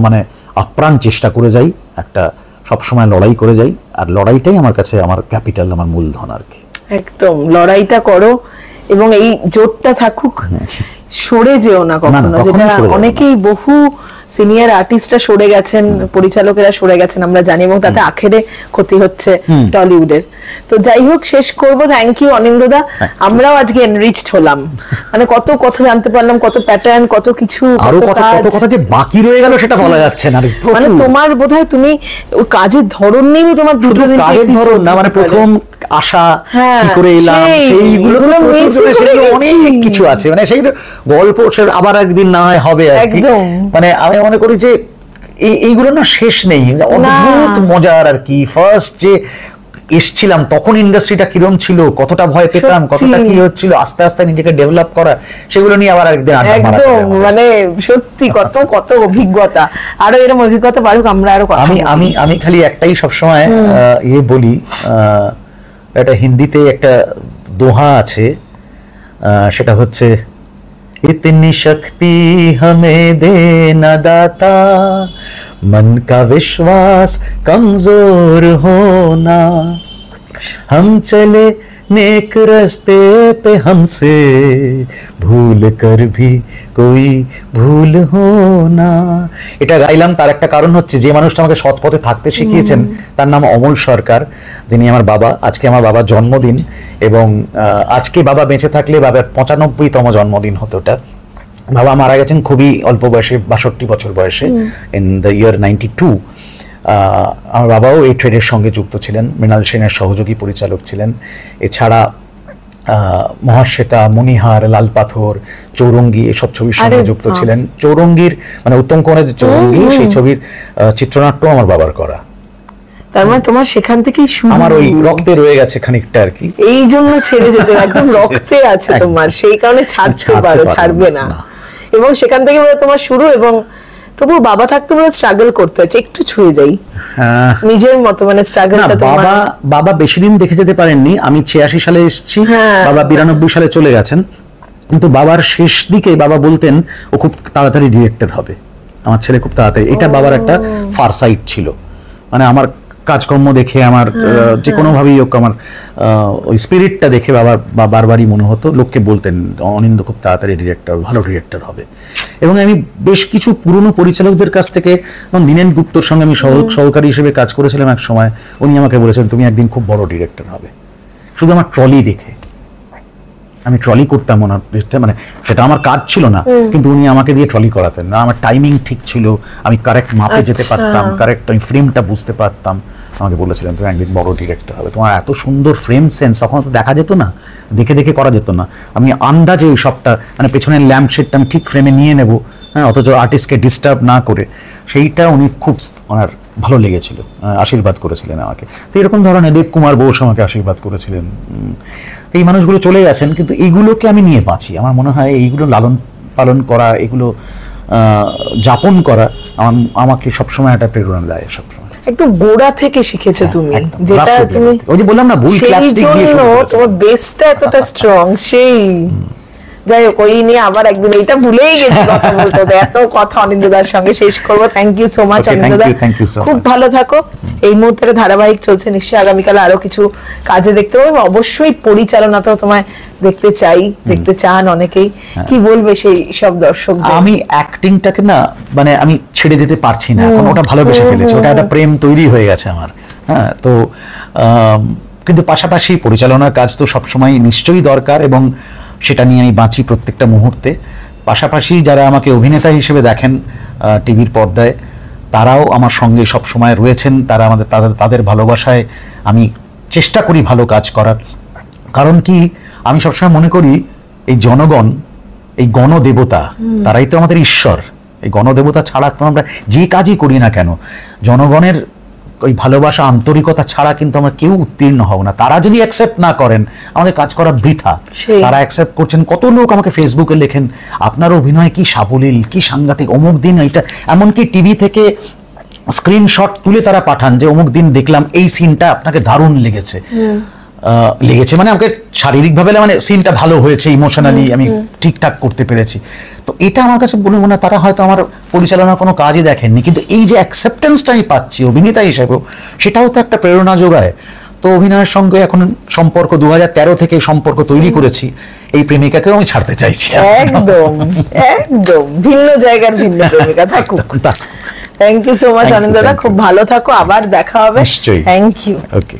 মানে আপ্রাণ চেষ্টা করে যাই, একটা সবসময় লড়াই করে যাই, আর লড়াইটাই আমার কাছে আমার ক্যাপিটাল, আমার মূলধন আর কি। একদম লড়াইটা করো, এবং এই জোরটা থাকুক, সরে যেও না কখনো, যেটা অনেকেই বহু সিনিয়র আর্টিস্টরা সরে গেছেন, পরিচালকেরা সরে গেছেন আমরা জানি, এবং তাতে আখেরে ক্ষতি হচ্ছে টলিউডের। তো যাই হোক, শেষ করবো। থ্যাংক ইউ অনিন্দ্যদা, আমরাও আজকে এনরিচড হলাম, মানে কত কথা জানতে পারলাম, কত প্যাটার্ন, কত কিছু, কত কথা যে বাকি রয়ে গেল সেটা বলা যাচ্ছে না। মানে তোমার বোধহয় তুমি ওই কাজের ধরন নেই, তোমার দুটো দিন কাজের ধরন না, মানে প্রথম আশা কি করে এলাম সেইগুলো অনেক কিছু আছে, মানে সেইগুলো গল্প আবার একদিন না হয় হবে আর কি। মানে আমি মনে করি যে এইগুলো না শেষ নেই, অদ্ভুত মজার আর কি। ফার্স্ট যে এসছিলাম তখন ইন্ডাস্ট্রিটা কিরম ছিল, কতটা ভয় পেতাম, কতটা কি হচ্ছিল, আস্তে আস্তে নিজেকে ডেভেলপ করা, সেগুলো নিয়ে আবার একদিন একদম মানে সত্যি কত কত অভিজ্ঞতা, আরো এরকম অভিজ্ঞতা বাড়ুক, আমরা আরো কথা। আমি খালি একটাই সবসময় বলি, এটা হিন্দিতে একটা দোহা আছে, সেটা হচ্ছে इतनी शक्ति हमें देना दाता, मन का विश्वास कमजोर होना, हम चले नेक रास्ते पे हमसे भूल कर भी कोई ভুল হোনা। এটা গাইলাম তার একটা কারণ হচ্ছে, যে মানুষটা আমাকে সৎ পথে থাকতে শিখিয়েছেন তার নাম অমল সরকার, তিনি আমার বাবা। আজকে আমার বাবার জন্মদিন, এবং আজকে বাবা বেঁচে থাকলে বাবার 95তম জন্মদিন হতো। ওটা বাবা মারা গেছেন খুবই অল্প বয়সে, 62 বছর বয়সে, ইন দ্য ইয়ার 92। আমার বাবাও এই ট্রেডের সঙ্গে যুক্ত ছিলেন, মৃণাল সেনের সহযোগী পরিচালক ছিলেন। এছাড়া মহাশ্বেতা, মণিহার, লাল পাথর, চৌরঙ্গি এসব ছবির সঙ্গে যুক্ত ছিলেন। চৌরঙ্গির মানে উত্তম কুমারের যে চৌরঙ্গি, সেই ছবির চিত্রনাট্য আমার বাবার করা। তার মানে তোমার সেখান থেকেই শুরু, আমার ওই রক্তে রয়ে গেছে খানিকটা আর কি, এই জন্য ছেড়ে যেতে একদম রক্তে আছে তোমার, সেই কারণে ছাড়বে না। এবং সেখান থেকে তোমার শুরু, এবং তবু বাবা থাকতে বলে স্ট্রাগল করতে হচ্ছে, একটু ছুঁয়ে যাই নিজের মতো, মানে স্ট্রাগলটা। বাবা বেশি দিন দেখে যেতে পারেননি, আমি 86 সালে এসেছি, বাবা 92 সালে চলে গেছেন। কিন্তু বাবার শেষ দিকে বাবা বলতেন ও খুব তাড়াতাড়ি ডিরেক্টর হবে, আমার ছেলে খুব তাড়াতাড়ি। এটা বাবার একটা ফারসাইট ছিল, মানে আমার কাজকর্ম দেখে, আমার যে কোনো ভাবেই হোক, আমার ওই স্পিরিটটা দেখে বারবারই মনে হতো, লোককে বলতেন অনিন্দ্য খুব তাড়াতাড়ি ডিরেক্টর, ভালো ডিরেক্টর হবে। এবং আমি বেশ কিছু পুরনো পরিচালকদের কাছ থেকে, যেমন দীনেন গুপ্তর সঙ্গে আমি সহকারী হিসেবে কাজ করেছিলাম এক সময়, উনি আমাকে বলেছেন তুমি একদিন খুব বড় ডিরেক্টর হবে। শুধু আমার ট্রলি দেখে, আমি ট্রলি করতাম ওনার, মানে সেটা আমার কাজ ছিল না, কিন্তু উনি আমাকে দিয়ে ট্রলি করাতেন না। আমার টাইমিং ঠিক ছিল, আমি কারেক্ট মাপে যেতে পারতাম, কারেক্ট আমি ফ্রেমটা বুঝতে পারতাম। আমাকে বলেছিলেন তুমি একদিন বড় ডিরেক্টর হবে, তোমার এত সুন্দর ফ্রেম সেন্স, তখন তো দেখা যেত না, দেখে দেখে করা যেত না, আমি আন্দাজে এই সবটা মানে পেছনের ল্যাম্প শেডটা আমি ঠিক ফ্রেমে নিয়ে নেব, হ্যাঁ, অথচ আর্টিস্টকে ডিস্টার্ব না করে, সেইটা উনি খুব ওনার ভালো লেগেছিল, আশীর্বাদ করেছিলেন আমাকে। তো এরকম ধরনের দেব কুমার বোস আমাকে আশীর্বাদ করেছিলেন। তো এই মানুষগুলো চলে গেছেন, কিন্তু এইগুলোকে আমি নিয়ে বাঁচি। আমার মনে হয় এইগুলো লালন পালন করা, এগুলো যাপন করা আমাকে সবসময় একটা প্রেরণা দেয় সবসময়। একদম গোড়া থেকে শিখেছো তুমি, একদম, যেটা রাস্তা তুমি দিয়ে। ওই যে বললাম না, ভুল সেই ক্লাপস্টিক দিয়ে জন্য শুরু করেছি। তোমার বেসটা এতটা স্ট্রং। সেই যাই হোক, ওই নিয়ে আবার একদিন, এইটা ভুলেই গেছি কথা বলতে, এত কথা অনিন্দ্যদার সঙ্গে শেষ করবো। Thank you so much Okay, অনিন্দ্যদা, thank you so খুব much. ভালো থাকো। এই মুহূর্তে ধারাবাহিক চলছে, নিশ্চয়ই আগামীকালে আরো কিছু কাজে দেখতে পাবো। অবশ্যই পরিচালনাতেও তোমায় দেখতে চাই, দেখতে চান অনেকেই। কি বলবে সেই সব দর্শকদের? আমি অ্যাক্টিংটাকে না মানে আমি ছেড়ে দিতে পারছি না এখন, ওটা ভালোবেসে ফেলেছি, ওটা একটা প্রেম তৈরি হয়ে গেছে আমার। হ্যাঁ, তো কিন্তু পাশাপাশি পরিচালনার কাজ তো সবসময় নিশ্চয়ই দরকার, এবং সেটা নিয়ে আমি বাঁচি প্রত্যেকটা মুহূর্তে। পাশাপাশি যারা আমাকে অভিনেতা হিসেবে দেখেন টিভির পর্দায়, তারাও আমার সঙ্গে সব সময় রয়েছেন, তারা তাদের ভালোবাসায় আমি চেষ্টা করি ভালো কাজ করার। কারণ কি, আমি সবসময় মনে করি এই জনগণ, এই গণদেবতা, তারাই তো আমাদের ঈশ্বর। এই গণদেবতা ছাড়া তো আমরা যে কাজই করি না কেন, জনগণের ওই ভালোবাসা, আন্তরিকতা ছাড়া কিন্তু আমরা কেউ উত্তীর্ণ হব না। তারা যদি অ্যাকসেপ্ট না করেন, আমাদের কাজ করা বৃথা। তারা অ্যাকসেপ্ট করছেন। কত লোক আমাকে ফেসবুকে লেখেন, আপনার অভিনয় কি সাবলীল, কি সাংঘাতিক, অমুক দিন এইটা, এমনকি টিভি থেকে স্ক্রিনশট তুলে তারা পাঠান যে অমুক দিন দেখলাম এই সিনটা আপনাকে দারুণ লেগেছে। মানে আমাকে শারীরিকভাবে মানে সিনটা ভালো হয়েছে, ইমোশনালি আমি ঠিকঠাক করতে পেরেছি। তো এটা আমার কাছে মনে হয় তারা হয়তো আমার পরিচালনার কোনো কাজই দেখেননি, কিন্তু এই যে অ্যাকসেপ্টেন্সটা আমি পাচ্ছি অভিনেতা হিসেবেও, সেটাও তো একটা প্রেরণা যোগায়। তো অভিনয়ের সঙ্গে এখন সম্পর্ক 2013 থেকে সম্পর্ক তৈরি করেছি, এই প্রেমিকাকেও আমি ছাড়তে চাইছি। একদম একদম ভিন্ন জায়গার ভিন্ন প্রেমিকা থাকুক। থ্যাংক ইউ সো মাচ অনিন্দ্যদা, খুব ভালো থাকো, আবার দেখা হবে। নিশ্চয়ই। Thank you. ওকে।